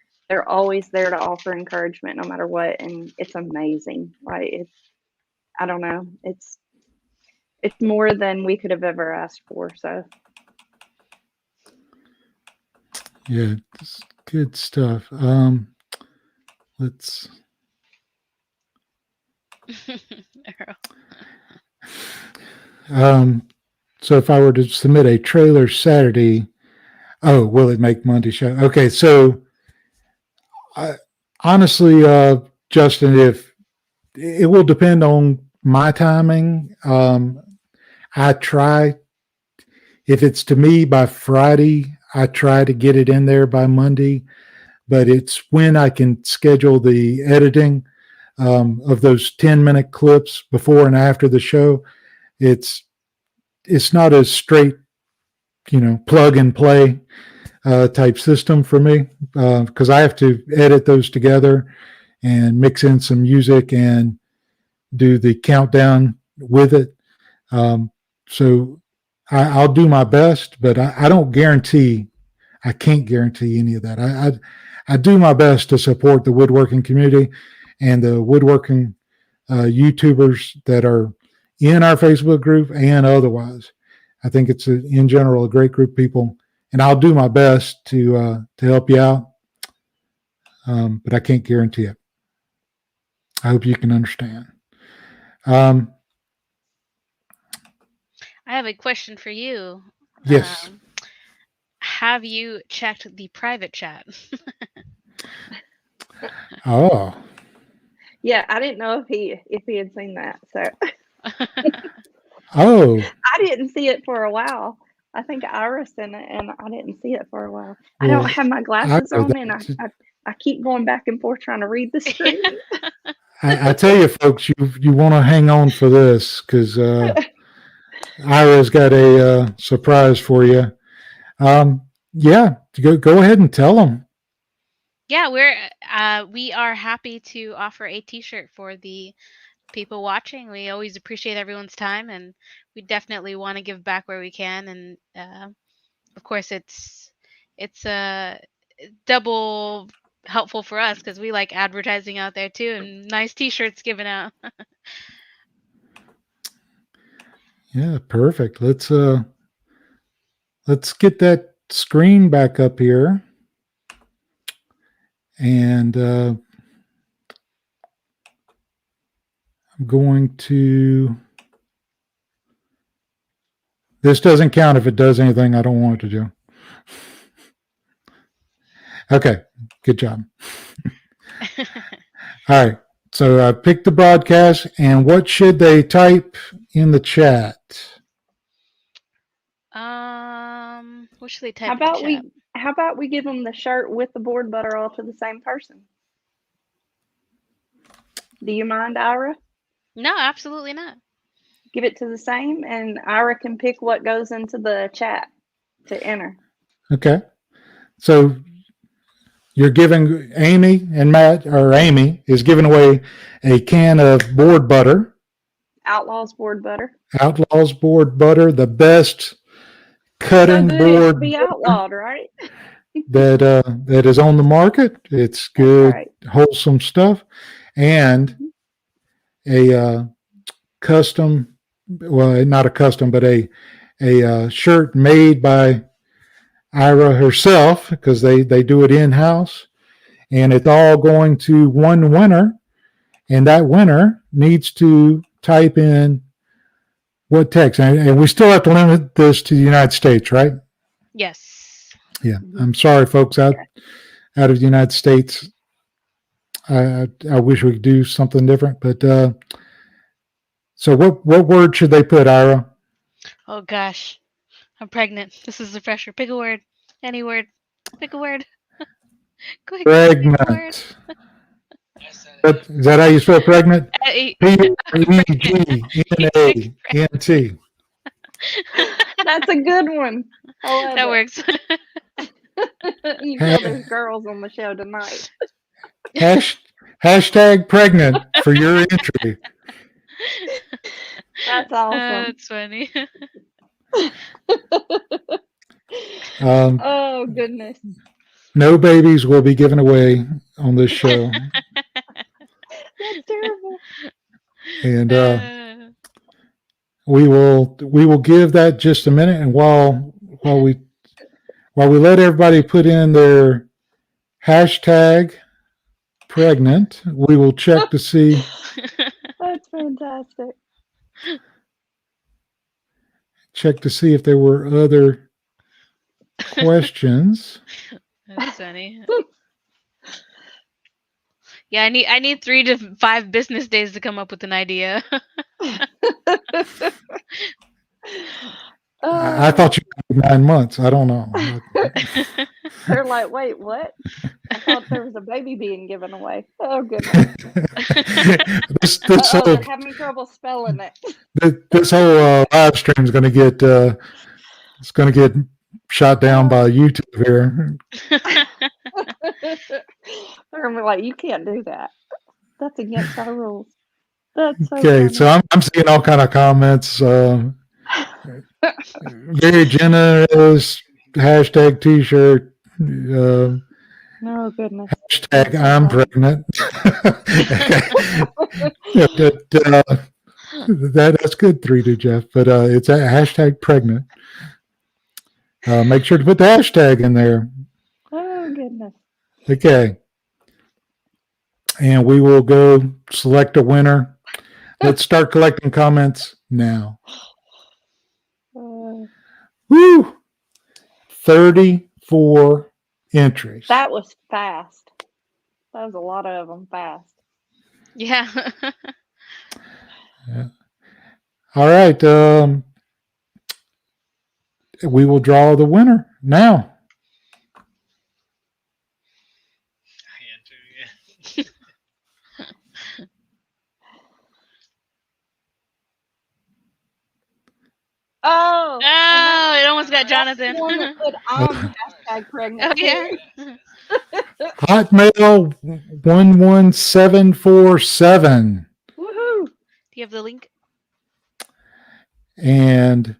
always there to offer encouragement no matter what. And it's amazing. Like, I don't know, it's more than we could have ever asked for. So Yeah, it's good stuff. Let's so if I were to submit a trailer Saturday, will it make Monday show? Okay, so honestly, Justin, if it will depend on my timing. I try, if it's to me by Friday, I try to get it in there by Monday, but it's when I can schedule the editing of those 10-minute clips before and after the show. It's not a straight, plug and play type system for me, because I have to edit those together and mix in some music and do the countdown with it. So I'll do my best, but I don't guarantee, I can't guarantee any of that. I do my best to support the woodworking community and the woodworking YouTubers that are in our Facebook group and otherwise. I think it's in general a great group of people, and I'll do my best to help you out, but I can't guarantee it. I hope you can understand. I have a question for you. Yes. Have you checked the private chat? Oh. Yeah, I didn't know if he had seen that. So Oh. I didn't see it for a while. I think Iris in it, and I didn't see it for a while. I Well, don't have my glasses I know on, and that. I keep going back and forth trying to read the screen. I tell you, folks, you want to hang on for this because Ira's got a surprise for you. Yeah, go ahead and tell them. Yeah, we are happy to offer a T-shirt for the people watching. We always appreciate everyone's time, and we definitely want to give back where we can. And of course, it's double helpful for us because we like advertising out there too, and nice T-shirts given out. Yeah, perfect. Let's get that screen back up here, and I'm going to. This doesn't count if it does anything I don't want it to do. Okay, good job. All right, so I picked the broadcast, and what should they type in the chat? What should they type? How about we give them the shirt with the board butter all to the same person? Do you mind, Ira? No, absolutely not. Give it to the same, and Ira can pick what goes into the chat to enter. Okay, so you're giving Amy and Matt, or Amy is giving away a can of board butter. Outlaw's board butter. Outlaw's board butter, the best cutting So good it board could be outlawed, right? that is on the market. It's good, right. wholesome stuff, and a custom, well, not a custom, but a shirt made by Irah herself, because they do it in-house, and it's all going to one winner, and that winner needs to type in what text, and we still have to limit this to the United States, right? Yes. Yeah, I'm sorry, folks, out of the United States. I wish we could do something different, but so what word should they put, Ira? Oh gosh, I'm pregnant. This is the pressure. Pick a word. Any word. Pick a word. Quick. Pregnant. Is that how you spell pregnant? P-R-E-G-N-A-N-T. That's a good one. That works. You know there's girls on the show tonight. Hashtag pregnant for your entry. That's awesome. That's funny. Oh, goodness. No babies will be given away on this show. That's terrible. And we will give that just a minute, and while we let everybody put in their hashtag pregnant, we will check to see. That's fantastic. Check to see if there were other questions. That's funny. Yeah, I need 3 to 5 business days to come up with an idea. I thought you had 9 months. I don't know. They're like, wait, what? I thought there was a baby being given away. Oh, goodness. They're having trouble spelling it. This whole live stream is going to get it's going to get shot down by YouTube here. They're going to be like, you can't do that. That's against our rules. That's so Okay, funny. so I'm seeing all kind of comments. Very generous. Hashtag T-shirt. Oh goodness. Hashtag That's so I'm funny. pregnant. Yeah, that's good, 3 to Jeff. But it's a hashtag pregnant. Make sure to put the hashtag in there. Oh goodness. Okay. And we will go select a winner. Let's start collecting comments now. Woo! 34 entries. That was fast. That was a lot of them fast. Yeah. Yeah. All right. We will draw the winner now. Oh, Oh, it almost got that's Jonathan. the one that put I'm hashtag pregnant. Oh, yeah. too. Hotmail 11747. Woohoo! Do you have the link? And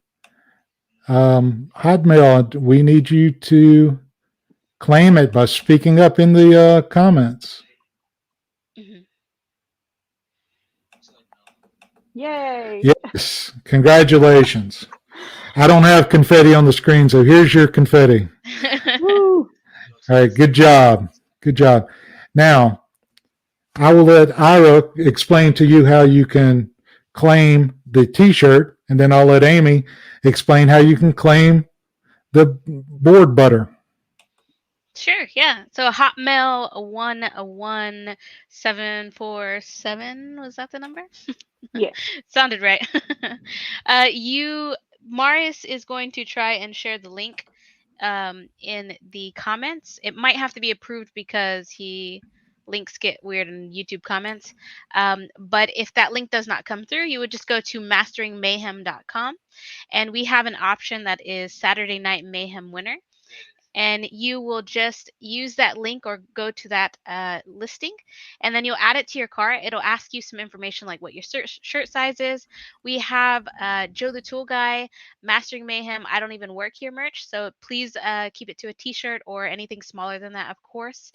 Hotmail, we need you to claim it by speaking up in the comments. Mm-hmm. Yay! Yes, congratulations. I don't have confetti on the screen, so here's your confetti. Woo! All right, good job. Good job. Now, I will let Ira explain to you how you can claim the T-shirt, and then I'll let Amy explain how you can claim the board butter. Sure, yeah. So Hotmail 11747, was that the number? Yeah. Sounded right. Marius is going to try and share the link in the comments. It might have to be approved because links get weird in YouTube comments. But if that link does not come through, you would just go to masteringmayhem.com, and we have an option that is Saturday Night Mayhem Winner. And you will just use that link or go to that listing, and then you'll add it to your cart. It'll ask you some information like what your shirt size is. We have Joe the Tool Guy, Mastering Mayhem, I Don't Even Work Here merch. So please keep it to a t-shirt or anything smaller than that, of course.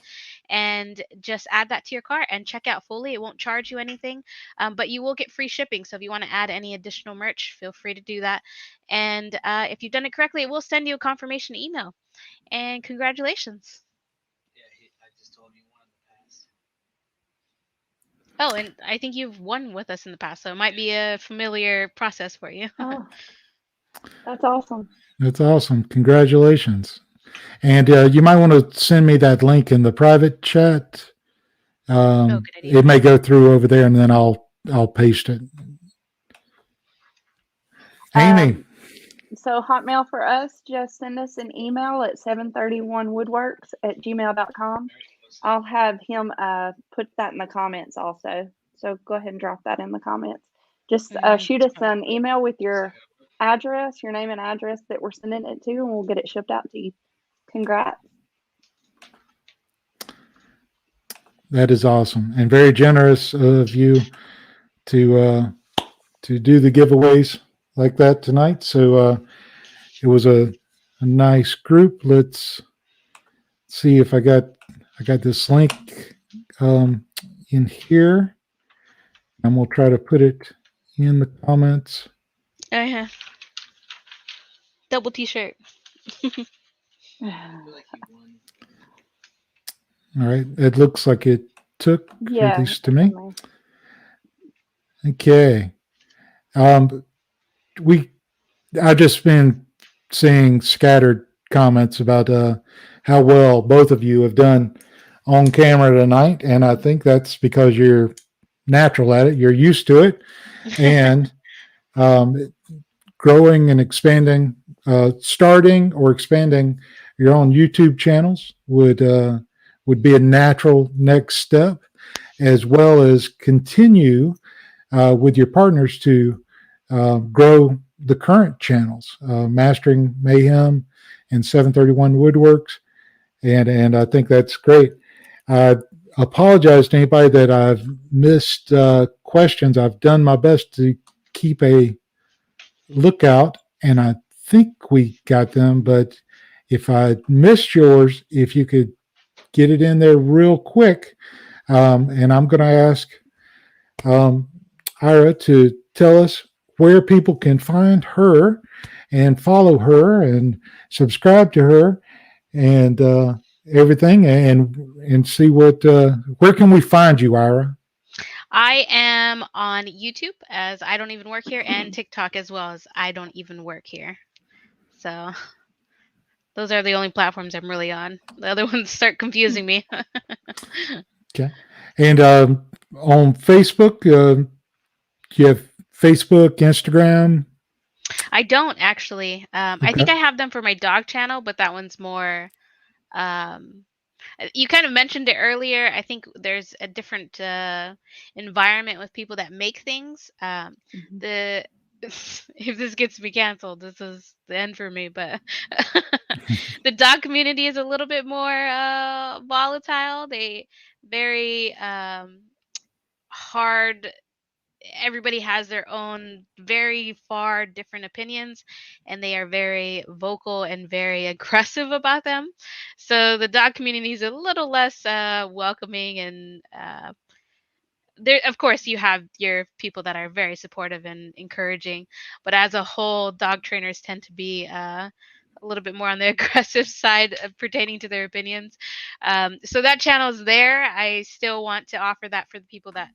And just add that to your cart and check out fully. It won't charge you anything, but you will get free shipping. So if you want to add any additional merch, feel free to do that. And if you've done it correctly, it will send you a confirmation email. And congratulations. Yeah, I just told you one in the past. Oh, and I think you've won with us in the past, so it might be a familiar process for you. Oh, that's awesome. That's awesome. Congratulations. And you might want to send me that link in the private chat. Good idea. It may go through over there, and then I'll paste it. Amy. So Hotmail for us, just send us an email at 731woodworks@gmail.com. I'll have him put that in the comments also. So go ahead and drop that in the comments. Just shoot us an email with your address, your name and address that we're sending it to, and we'll get it shipped out to you. Congrats. That is awesome and very generous of you to do the giveaways like that tonight. So it was a nice group. Let's see if I got this link in here, and we'll try to put it in the comments. Oh yeah. Double t-shirt. All right. It looks like it took, Yeah. at least to me. Okay. I've just been seeing scattered comments about how well both of you have done on camera tonight, and I think that's because you're natural at it. You're used to it, and growing and expanding, starting or expanding your own YouTube channels would be a natural next step, as well as continue with your partners to grow the current channels, Mastering Mayhem and 731 Woodworks, and I think that's great. apologize to anybody that I've missed questions. I've done my best to keep a lookout, and I think we got them. But if I missed yours, if you could get it in there real quick. And I'm going to ask Irah to tell us where people can find her and follow her and subscribe to her and everything, and see what where can we find you, Irah? I am on YouTube as I Don't Even Work Here, and TikTok as well as I Don't Even Work Here. So those are the only platforms I'm really on. The other ones start confusing me. Okay. And on Facebook, you have Facebook, Instagram? I don't actually. I think Okay. I have them for my dog channel, but that one's more. You kind of mentioned it earlier. I think there's a different environment with people that make things. The if this gets me canceled, this is the end for me. But the dog community is a little bit more volatile. They very hard. Everybody has their own very far different opinions, and they are very vocal and very aggressive about them. So the dog community is a little less welcoming, and there, of course, you have your people that are very supportive and encouraging, but as a whole, dog trainers tend to be a little bit more on the aggressive side of pertaining to their opinions. So that channel is there. I still want to offer that for the people that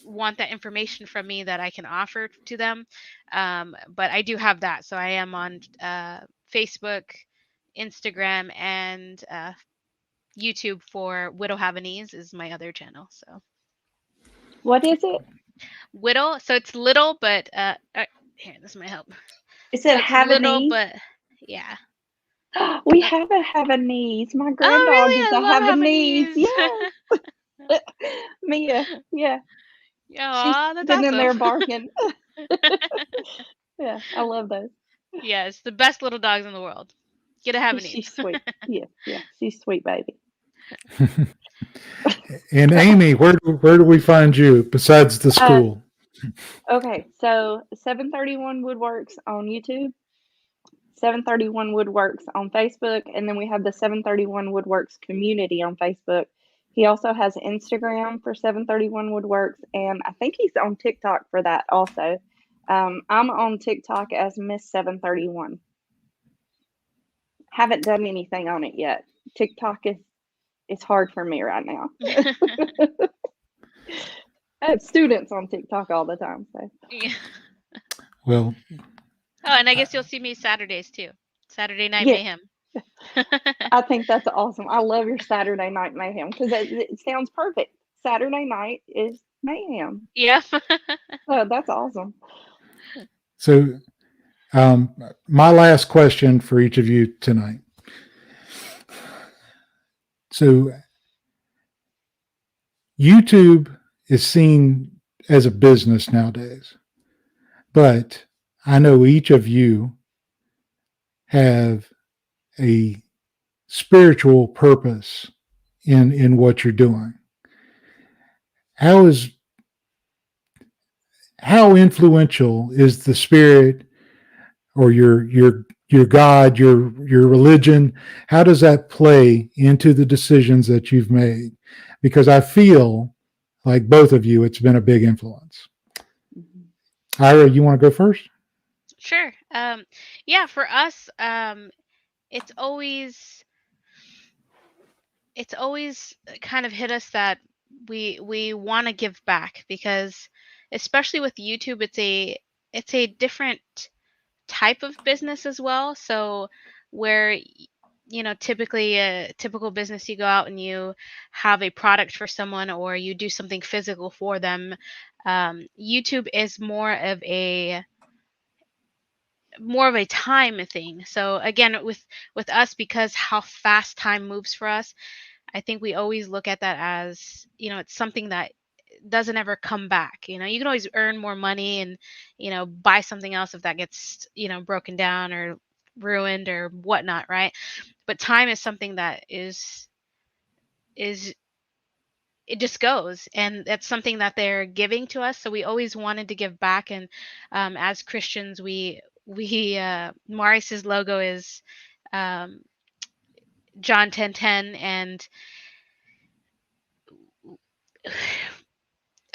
want that information from me that I can offer to them. But I do have that. So I am on Facebook, Instagram, and YouTube for Widow Havanese is my other channel. So What is it? Widow. So it's little, but here, this might help. Is So it it's little, Havanese? but yeah. We have a Havanese. My grand Oh, dog really? is I a love Havanese. Havanese. Yes. Mia. Yeah. She's Aw, that's sitting in there awesome. barking. Yeah, I love those. Yes, the best little dogs in the world. Get a Havanese. She's sweet. Yeah, she's sweet baby. And Amy, where do we find you besides the school? Okay, so 731 Woodworks on YouTube, 731 Woodworks on Facebook, and then we have the 731 Woodworks community on Facebook. He also has Instagram for 731 Woodworks, and I think he's on TikTok for that also. I'm on TikTok as Miss 731. Haven't done anything on it yet. TikTok is hard for me right now. I have students on TikTok all the time. So. Yeah. Well, Oh, and I guess you'll see me Saturdays too. Saturday Night Yeah. Mayhem. I think that's awesome. I love your Saturday Night Mayhem because it sounds perfect. Saturday night is mayhem. Yeah. So that's awesome. so my last question for each of you tonight. So YouTube is seen as a business nowadays, but I know each of you have a spiritual purpose in what you're doing. How influential is the spirit or your God, your religion? How does that play into the decisions that you've made? Because I feel like both of you, it's been a big influence. Irah, you want to go first? Sure. Yeah, for us, it's always kind of hit us that we want to give back, because especially with YouTube, it's a different type of business as well. So where typically a typical business, you go out and you have a product for someone or you do something physical for them. YouTube is more of a time thing. So again, with us, because how fast time moves for us, I think we always look at that as, it's something that doesn't ever come back. You can always earn more money and, buy something else if that gets, broken down or ruined or whatnot, right? But time is something that is is it just goes, and that's something that they're giving to us. So we always wanted to give back, and as Christians, we Maurice's logo is um, John 10:10, and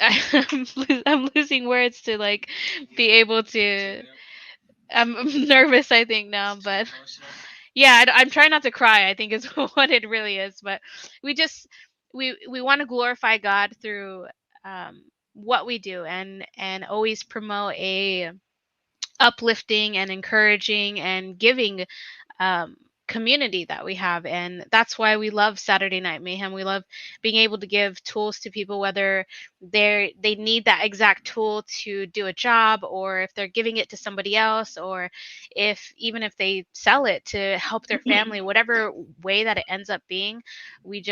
I'm losing words to like be able to. I'm nervous, I think now, but yeah, I'm trying not to cry, I think is what it really is. But we just we want to glorify God through what we do, and always promote a uplifting and encouraging and giving um, community that we have. And that's why we love Saturday Night Mayhem. We love being able to give tools to people, whether they need that exact tool to do a job, or if they're giving it to somebody else, or if even if they sell it to help their family, whatever way that it ends up being. We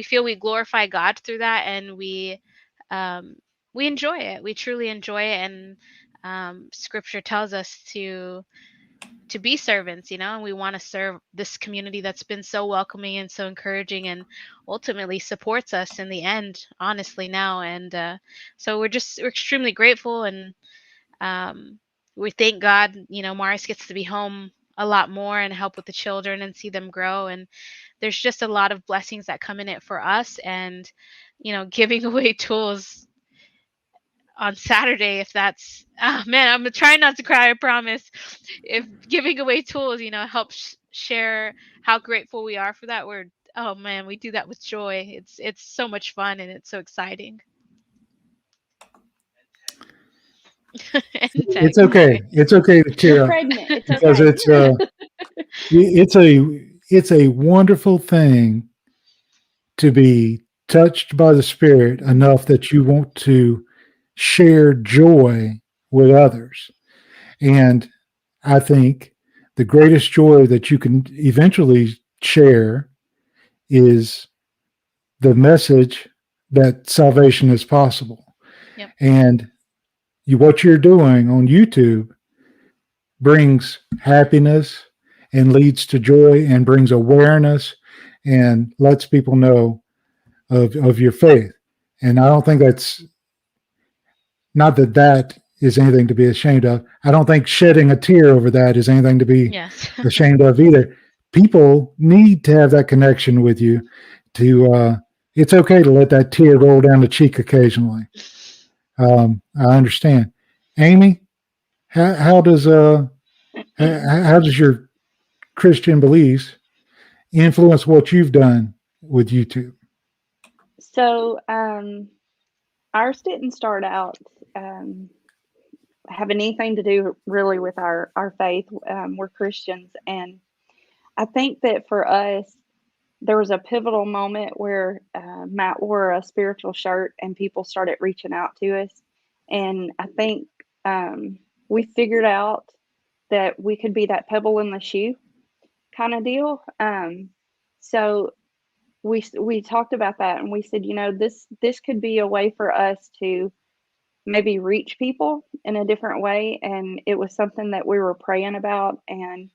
feel we glorify God through that, and um, we enjoy it. We truly enjoy it. And scripture tells us to be servants, and we want to serve this community that's been so welcoming and so encouraging, and ultimately supports us in the end, honestly, now. And so we're extremely grateful, and we thank God, Maurice gets to be home a lot more and help with the children and see them grow. And there's just a lot of blessings that come in it for us. And giving away tools on Saturday, if that's, oh man, I'm trying not to cry, I promise. If giving away tools, helps share how grateful we are for that, oh man, we do that with joy. It's so much fun, and it's so exciting. And It's tag, okay. sorry. It's okay to tear You're up pregnant. It's because okay. it's a wonderful thing to be touched by the Spirit enough that you want to share joy with others. And I think the greatest joy that you can eventually share is the message that salvation is possible. Yep. And what you're doing on YouTube brings happiness and leads to joy and brings awareness and lets people know of your faith. And I don't think that's not that is anything to be ashamed of. I don't think shedding a tear over that is anything to be Yes. ashamed of either. People need to have that connection with you it's okay to let that tear roll down the cheek occasionally. I understand. Amy, how does your Christian beliefs influence what you've done with YouTube? So, ours didn't start out having anything to do really with our faith. We're Christians, and I think that for us, there was a pivotal moment where Matt wore a spiritual shirt and people started reaching out to us. And I think we figured out that we could be that pebble in the shoe kind of deal. So we talked about that, and we said, this could be a way for us to maybe reach people in a different way. And it was something that we were praying about. And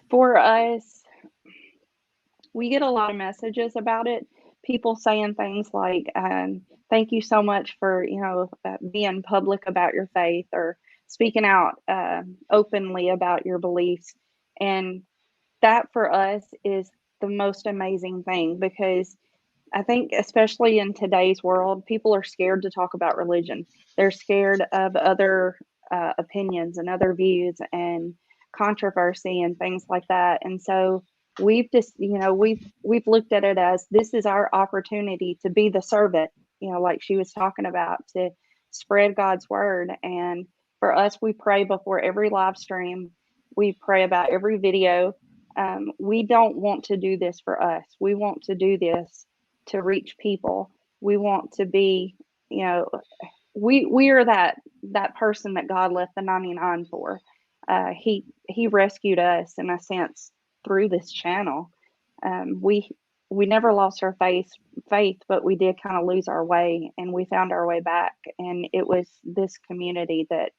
for us, we get a lot of messages about it. People saying things like, thank you so much for, being public about your faith, or speaking out openly about your beliefs. And that for us is the most amazing thing, because I think, especially in today's world, people are scared to talk about religion. They're scared of other opinions and other views and controversy and things like that. And so we've just, we've looked at it as this is our opportunity to be the servant, like she was talking about, to spread God's word. And for us, we pray before every live stream. We pray about every video. We don't want to do this for us. We want to do this to reach people. We want to be, we are that person that God left the 99 for. He rescued us in a sense through this channel. We never lost our faith, but we did kind of lose our way, and we found our way back. And it was this community that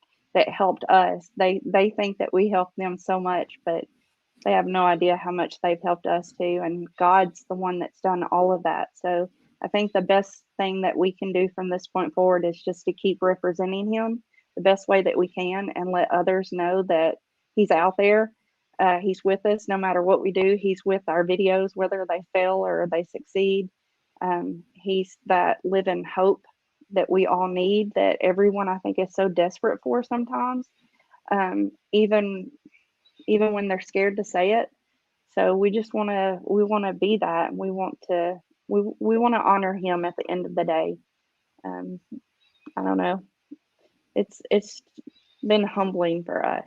helped us. They think that we helped them so much, but they have no idea how much they've helped us too. And God's the one that's done all of that. So I think the best thing that we can do from this point forward is just to keep representing him the best way that we can and let others know that he's out there. He's with us no matter what we do. He's with our videos, whether they fail or they succeed. He's that living hope that we all need, that everyone I think is so desperate for sometimes, even when they're scared to say it. So we want to be that, and we want to honor him at the end of the day. I don't know. It's been humbling for us.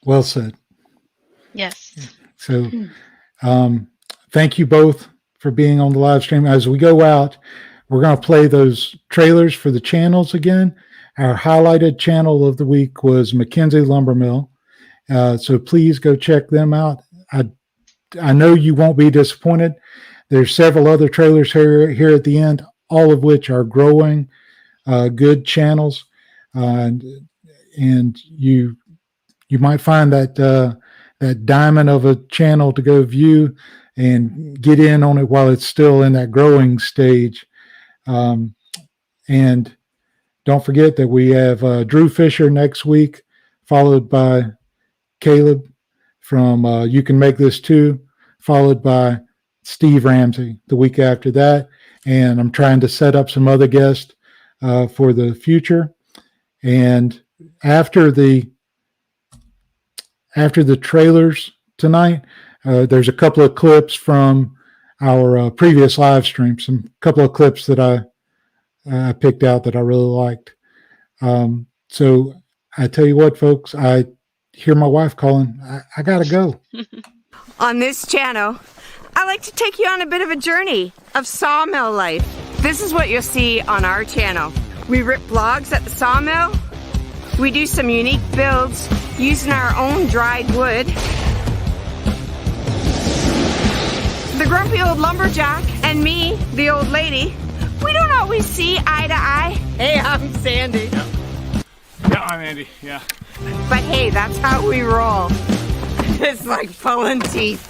Well said. Yes. So thank you both for being on the live stream. As we go out, we're going to play those trailers for the channels again. Our highlighted channel of the week was McKenzie Lumber Mill. So please go check them out. I know you won't be disappointed. There's several other trailers here at the end, all of which are growing good channels. And you might find that diamond of a channel to go view and get in on it while it's still in that growing stage. And don't forget that we have Drew Fisher next week, followed by Caleb from You Can Make This Too, followed by Steve Ramsey the week after that. And I'm trying to set up some other guests for the future. And after the trailers tonight, there's a couple of clips from our previous live stream, some couple of clips that I picked out that I really liked. So I tell you what, folks, I hear my wife calling. I got to go. On this channel, I like to take you on a bit of a journey of sawmill life. This is what you'll see on our channel. We rip logs at the sawmill. We do some unique builds using our own dried wood. The grumpy old lumberjack and me, the old lady, we don't always see eye to eye. Hey, I'm Sandy. Yeah, I'm Andy, yeah. But hey, that's how we roll. It's like pulling teeth.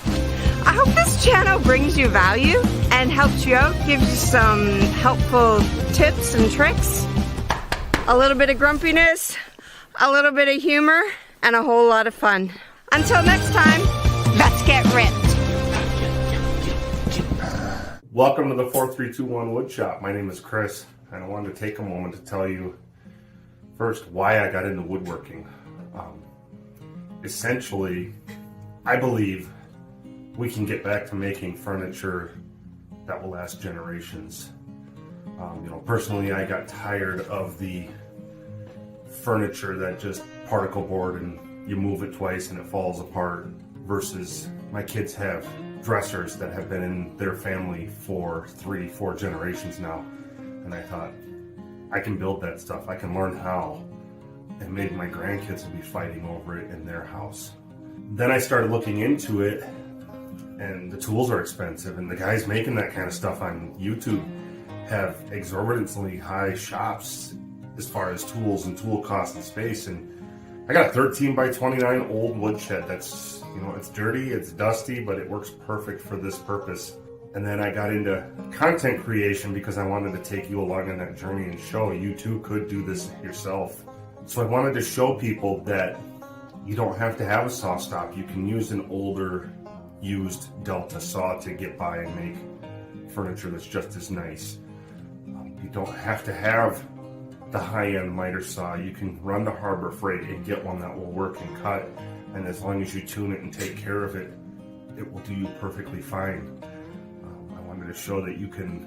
I hope this channel brings you value and helps you out, gives you some helpful tips and tricks. A little bit of grumpiness, a little bit of humor, and a whole lot of fun. Until next time, let's get ripped. Welcome to the 4321 Woodshop. My name is Chris, and I wanted to take a moment to tell you first why I got into woodworking. Essentially, I believe we can get back to making furniture that will last generations. Personally, I got tired of the furniture that just particle board and you move it twice and it falls apart, versus my kids have dressers that have been in their family for 3-4 generations now. And I thought, I can build that stuff. I can learn how. And maybe my grandkids will be fighting over it in their house. Then I started looking into it, and the tools are expensive, and the guys making that kind of stuff on YouTube have exorbitantly high shops as far as tools and tool cost and space. And I got a 13 by 29 old woodshed that's, it's dirty, it's dusty, but it works perfect for this purpose. And then I got into content creation because I wanted to take you along on that journey and show you too could do this yourself. So I wanted to show people that you don't have to have a saw stop. You can use an older used Delta saw to get by and make furniture that's just as nice. You don't have to have the high-end miter saw. You can run to Harbor Freight and get one that will work and cut, and as long as you tune it and take care of it, it will do you perfectly fine. I wanted to show that you can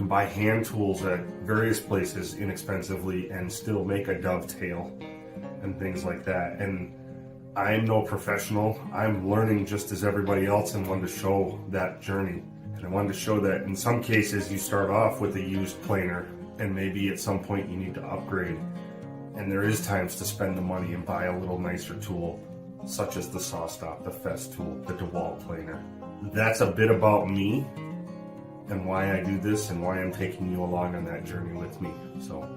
buy hand tools at various places inexpensively and still make a dovetail and things like that. And I'm no professional. I'm learning just as everybody else, and wanted to show that journey. And I wanted to show that in some cases you start off with a used planer, and maybe at some point you need to upgrade. And there is times to spend the money and buy a little nicer tool, such as the saw stop, the Fest tool, the DeWalt planer. That's a bit about me and why I do this and why I'm taking you along on that journey with me. So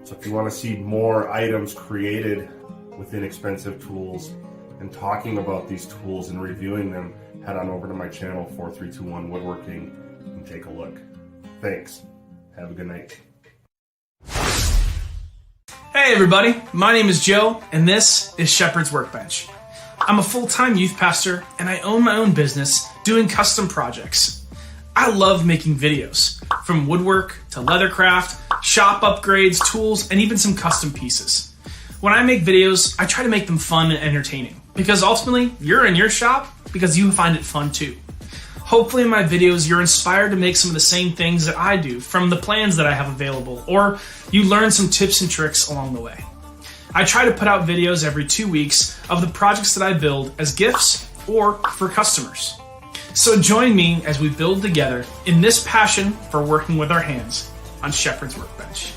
if you want to see more items created with inexpensive tools and talking about these tools and reviewing them, head on over to my channel, 4321 Woodworking, and take a look. Thanks. Have a good night. Hey everybody, my name is Joe, and this is Shepherd's Workbench. I'm a full-time youth pastor, and I own my own business doing custom projects. I love making videos, from woodwork to leathercraft, shop upgrades, tools, and even some custom pieces. When I make videos, I try to make them fun and entertaining, because ultimately, you're in your shop because you find it fun too. Hopefully in my videos, you're inspired to make some of the same things that I do from the plans that I have available, or you learn some tips and tricks along the way. I try to put out videos every 2 weeks of the projects that I build as gifts or for customers. So join me as we build together in this passion for working with our hands on Shepherd's Workbench.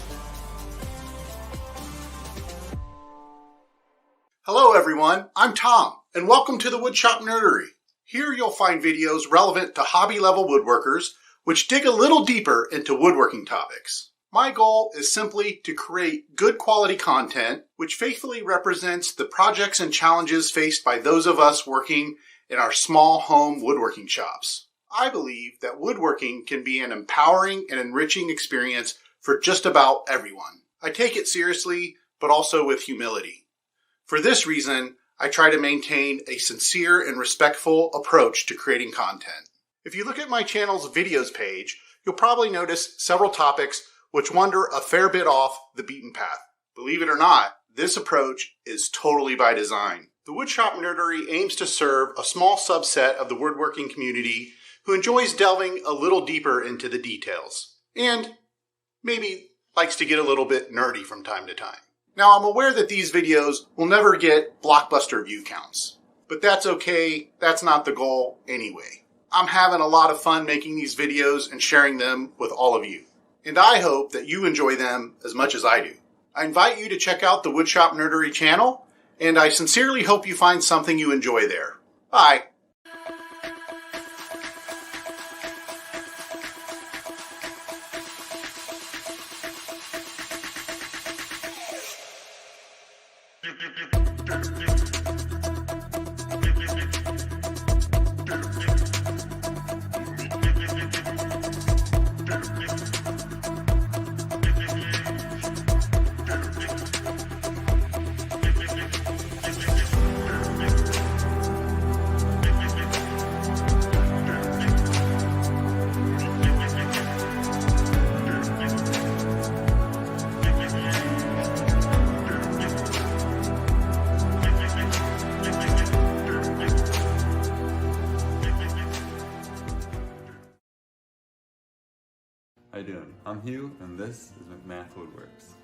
Hello everyone, I'm Tom, and welcome to the Woodshop Nerdery. Here you'll find videos relevant to hobby-level woodworkers, which dig a little deeper into woodworking topics. My goal is simply to create good quality content which faithfully represents the projects and challenges faced by those of us working in our small home woodworking shops. I believe that woodworking can be an empowering and enriching experience for just about everyone. I take it seriously, but also with humility. For this reason, I try to maintain a sincere and respectful approach to creating content. If you look at my channel's videos page, you'll probably notice several topics which wander a fair bit off the beaten path. Believe it or not, this approach is totally by design. The Woodshop Nerdery aims to serve a small subset of the woodworking community who enjoys delving a little deeper into the details, and maybe likes to get a little bit nerdy from time to time. Now, I'm aware that these videos will never get blockbuster view counts, but that's okay. That's not the goal anyway. I'm having a lot of fun making these videos and sharing them with all of you, and I hope that you enjoy them as much as I do. I invite you to check out the Woodshop Nerdery channel, and I sincerely hope you find something you enjoy there. Bye. How you doing? I'm Hugh, and this is Matt Woodworks.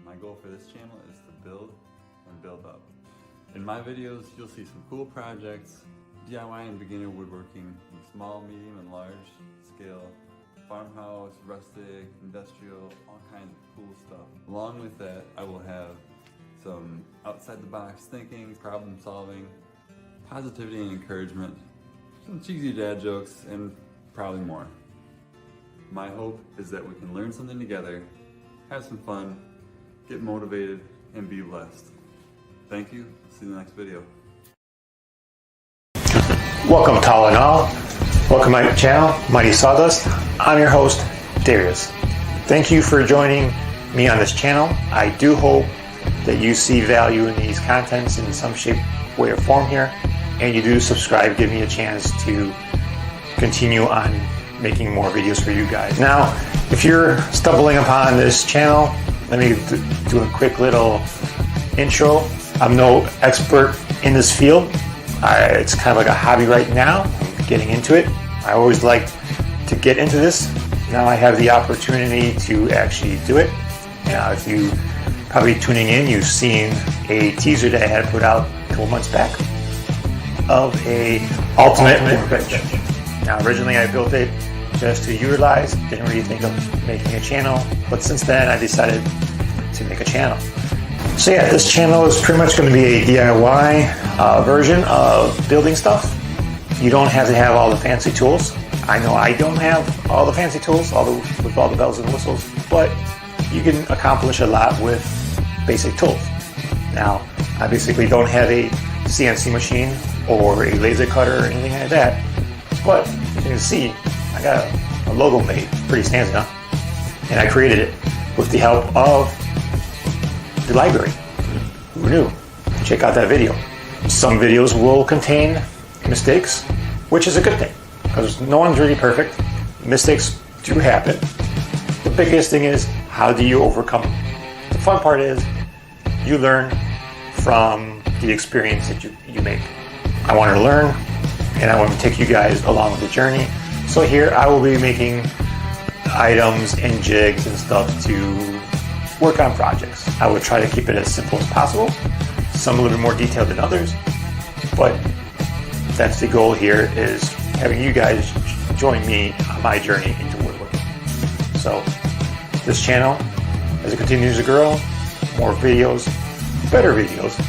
My goal for this channel is to build and build up. In my videos, you'll see some cool projects, DIY and beginner woodworking, from small, medium, and large scale, farmhouse, rustic, industrial, all kinds of cool stuff. Along with that, I will have some outside-the-box thinking, problem solving, positivity and encouragement, some cheesy dad jokes, and probably more. My hope is that we can learn something together, have some fun, get motivated, and be blessed. Thank you. See you in the next video. Welcome to all in all. Welcome to my channel, Mighty Sawdust. I'm your host, Darius. Thank you for joining me on this channel. I do hope that you see value in these contents in some shape, way, or form here, and you do subscribe, give me a chance to continue on making more videos for you guys. Now, if you're stumbling upon this channel, let me do a quick little intro. I'm no expert in this field. It's kind of like a hobby right now. I'm getting into it. I always liked to get into this. Now I have the opportunity to actually do it. Now, if you probably tuning in, you've seen a teaser that I had put out a couple months back of a ultimate workbench. Now, originally I built it just to utilize, didn't really think of making a channel, but since then I decided to make a channel. So yeah, this channel is pretty much going to be a DIY version of building stuff. You don't have to have all the fancy tools. I know I don't have all the fancy tools, with all the bells and whistles, but you can accomplish a lot with basic tools. Now, I basically don't have a CNC machine or a laser cutter or anything like that. But as you can see, I got a logo made, pretty standard, huh? And I created it with the help of the library. Who knew? Check out that video. Some videos will contain mistakes, which is a good thing, because no one's really perfect. Mistakes do happen. The biggest thing is, how do you overcome them? The fun part is, you learn from the experience that you make. I want to learn, and I want to take you guys along with the journey. So here I will be making items and jigs and stuff to work on projects. I would try to keep it as simple as possible. Some a little bit more detailed than others, but that's the goal here, is having you guys join me on my journey into woodworking. So this channel, as it continues to grow, more videos, better videos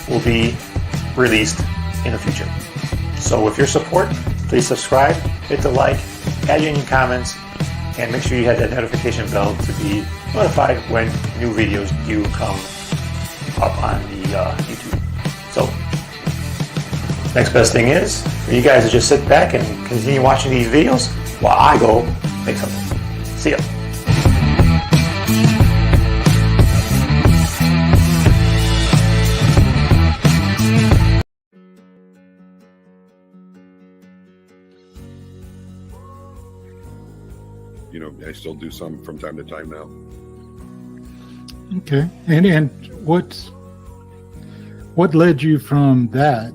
will be released in the future. So with your support, please subscribe, hit the like, add any comments, and make sure you hit that notification bell to be notified when new videos do come up on the YouTube. So next best thing is for you guys to just sit back and continue watching these videos while I go make something. See ya. You know, I still do some from time to time now. Okay. And what led you from that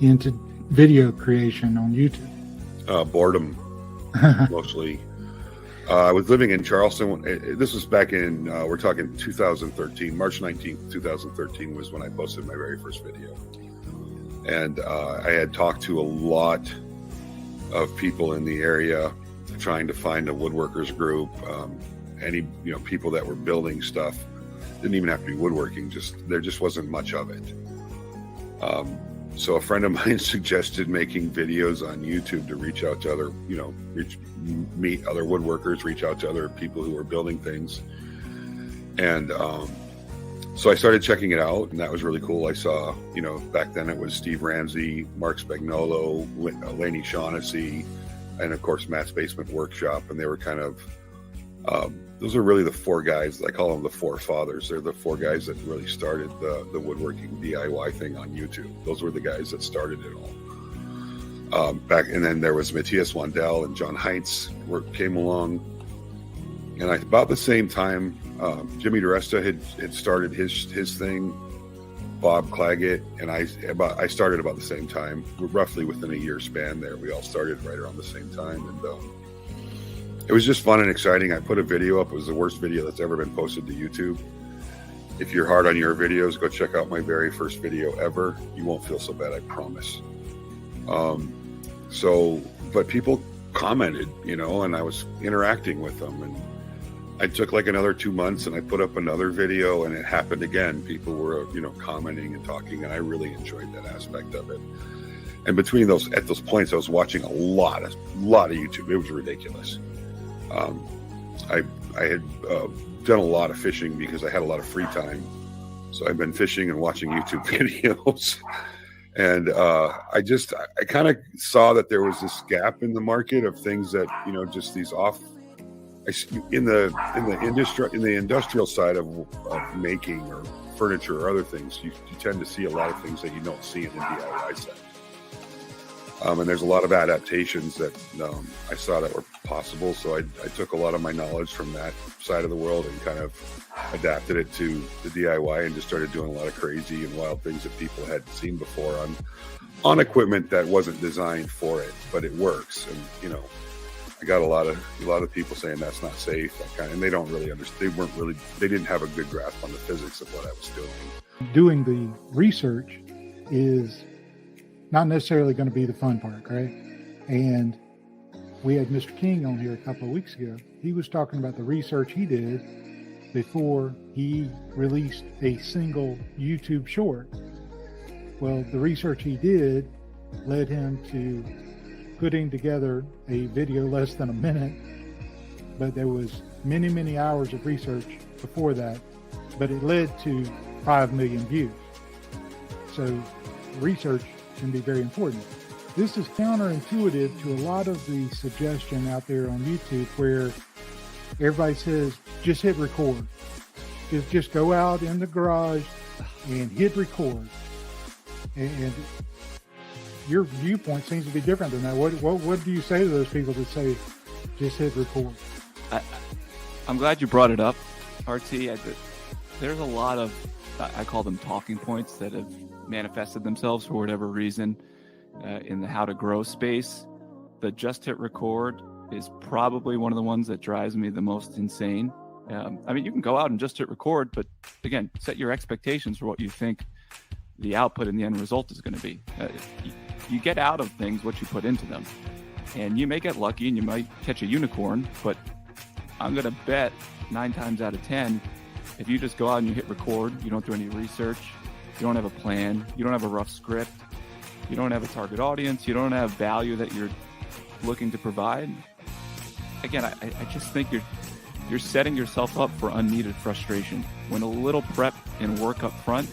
into video creation on YouTube? Boredom, mostly. I was living in Charleston. This was back in, we're talking 2013, March 19th, 2013 was when I posted my very first video. And I had talked to a lot of people in the area trying to find a woodworkers group, any people that were building stuff. Didn't even have to be woodworking, there just wasn't much of it. So a friend of mine suggested making videos on YouTube to reach out to other, meet other woodworkers, reach out to other people who were building things. And so I started checking it out, and that was really cool. I saw, back then it was Steve Ramsey, Mark Spagnolo, Laney Shaughnessy, and of course Matt's Basement Workshop. And they were kind of, those are really the four guys. I call them the four fathers. They're the four guys that really started the woodworking DIY thing on YouTube. Those were the guys that started it all. And then there was Matthias Wandel and John Heinz came along. And about the same time, Jimmy DeResta had started his thing, Bob Claggett, and I started about the same time. We're roughly within a year span there. We all started right around the same time. And it was just fun and exciting. I put a video up. It was the worst video that's ever been posted to YouTube. If you're hard on your videos, go check out my very first video ever. You won't feel so bad, I promise. But people commented, and I was interacting with them. And I took like another 2 months and I put up another video, and it happened again. People were, commenting and talking, and I really enjoyed that aspect of it. And between at those points, I was watching a lot of YouTube. It was ridiculous. I had done a lot of fishing because I had a lot of free time. So I've been fishing and watching YouTube videos. And I kind of saw that there was this gap in the market of things that, just these in the industrial side of making or furniture or other things, you tend to see a lot of things that you don't see in the DIY side. And there's a lot of adaptations that I saw that were possible. So I took a lot of my knowledge from that side of the world and kind of adapted it to the DIY and just started doing a lot of crazy and wild things that people hadn't seen before on equipment that wasn't designed for it, but it works. And, I got a lot of people saying that's not safe, and they don't really understand. They didn't have a good grasp on the physics of what I was doing. Doing the research is not necessarily going to be the fun part, right? And we had Mr. King on here a couple of weeks ago. He was talking about the research he did before he released a single YouTube short. Well, the research he did led him to putting together a video less than a minute, but there was many, many hours of research before that, but it led to 5 million views. So research can be very important. This is counterintuitive to a lot of the suggestion out there on YouTube where everybody says, just hit record. Just go out in the garage and hit record. And your viewpoint seems to be different than that. What do you say to those people that say, just hit record? I'm glad you brought it up, RT. There's a lot of, I call them talking points that have manifested themselves for whatever reason in the how to grow space. The just hit record is probably one of the ones that drives me the most insane. I mean, you can go out and just hit record, but again, set your expectations for what you think the output and the end result is going to be. You get out of things what you put into them, and you may get lucky and you might catch a unicorn, but I'm going to bet 9 times out of 10, if you just go out and you hit record, you don't do any research, you don't have a plan, you don't have a rough script, you don't have a target audience, you don't have value that you're looking to provide. Again, I just think you're setting yourself up for unneeded frustration when a little prep and work up front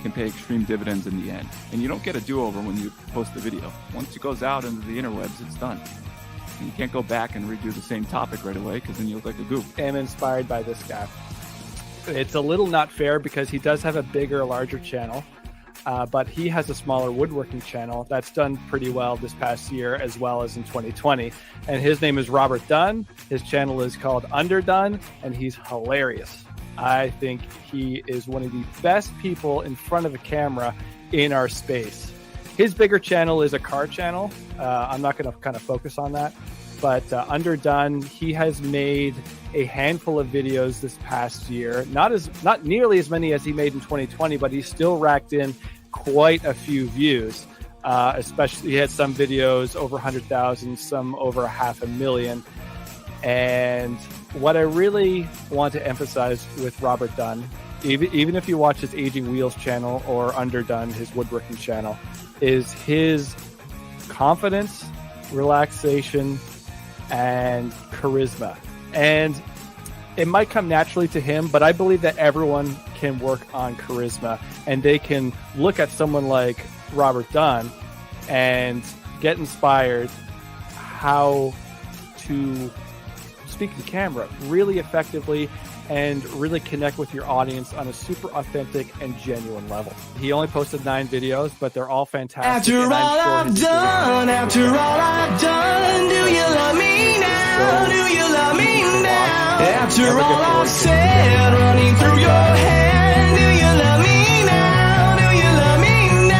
can pay extreme dividends in the end. And you don't get a do-over when you post a video. Once it goes out into the interwebs, it's done. And you can't go back and redo the same topic right away because then you look like a goof. I'm inspired by this guy. It's a little not fair because he does have a bigger, larger channel, but he has a smaller woodworking channel that's done pretty well this past year as well as in 2020. And his name is Robert Dunn. His channel is called Underdone, and he's hilarious. I think he is one of the best people in front of a camera in our space. His bigger channel is a car channel. I'm not going to kind of focus on that, but Underdone, he has made a handful of videos this past year. Not nearly as many as he made in 2020, but he still racked in quite a few views. Especially, he had some videos over 100,000, some over 500,000. And what I really want to emphasize with Robert Dunn, even if you watch his Aging Wheels channel or Underdone, his woodworking channel, is his confidence, relaxation, and charisma. And it might come naturally to him, but I believe that everyone can work on charisma, and they can look at someone like Robert Dunn and get inspired how to speak to camera really effectively and really connect with your audience on a super authentic and genuine level. He only posted 9 videos, but they're all fantastic. After all I've done, do you love me now? Do you love me now? After all I've said, running through your head, do you love me now? Do you love me now?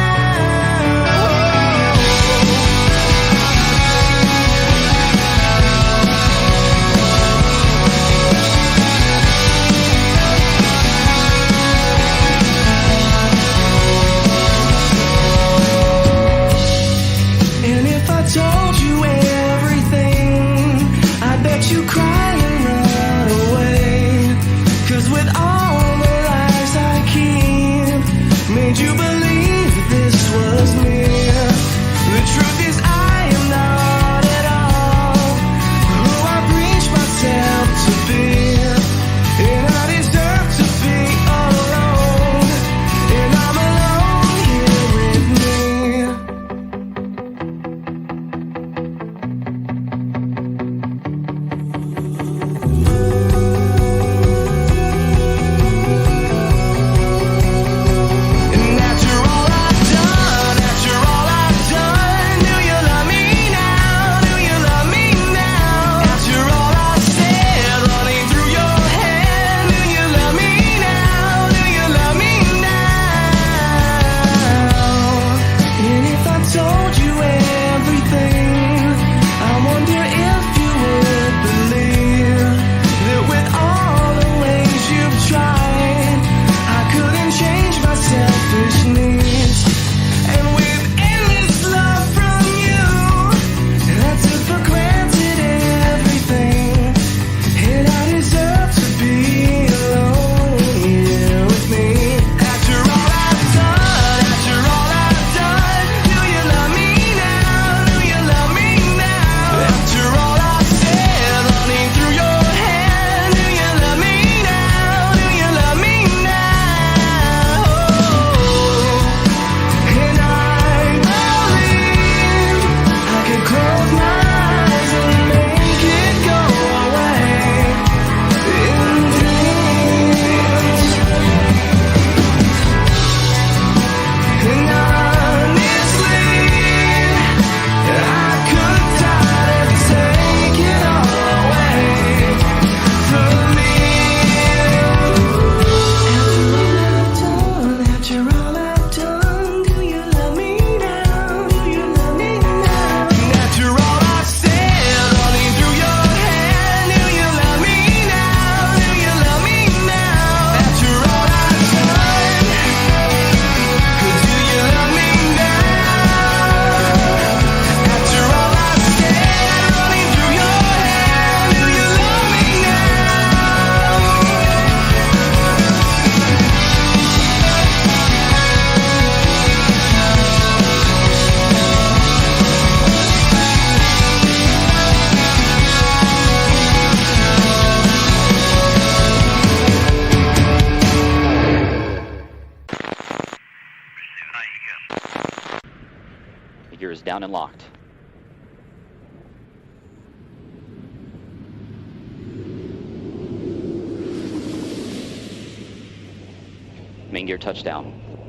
And if I told you everything, I bet you cry and run away. touchdown and locked. Main gear touchdown.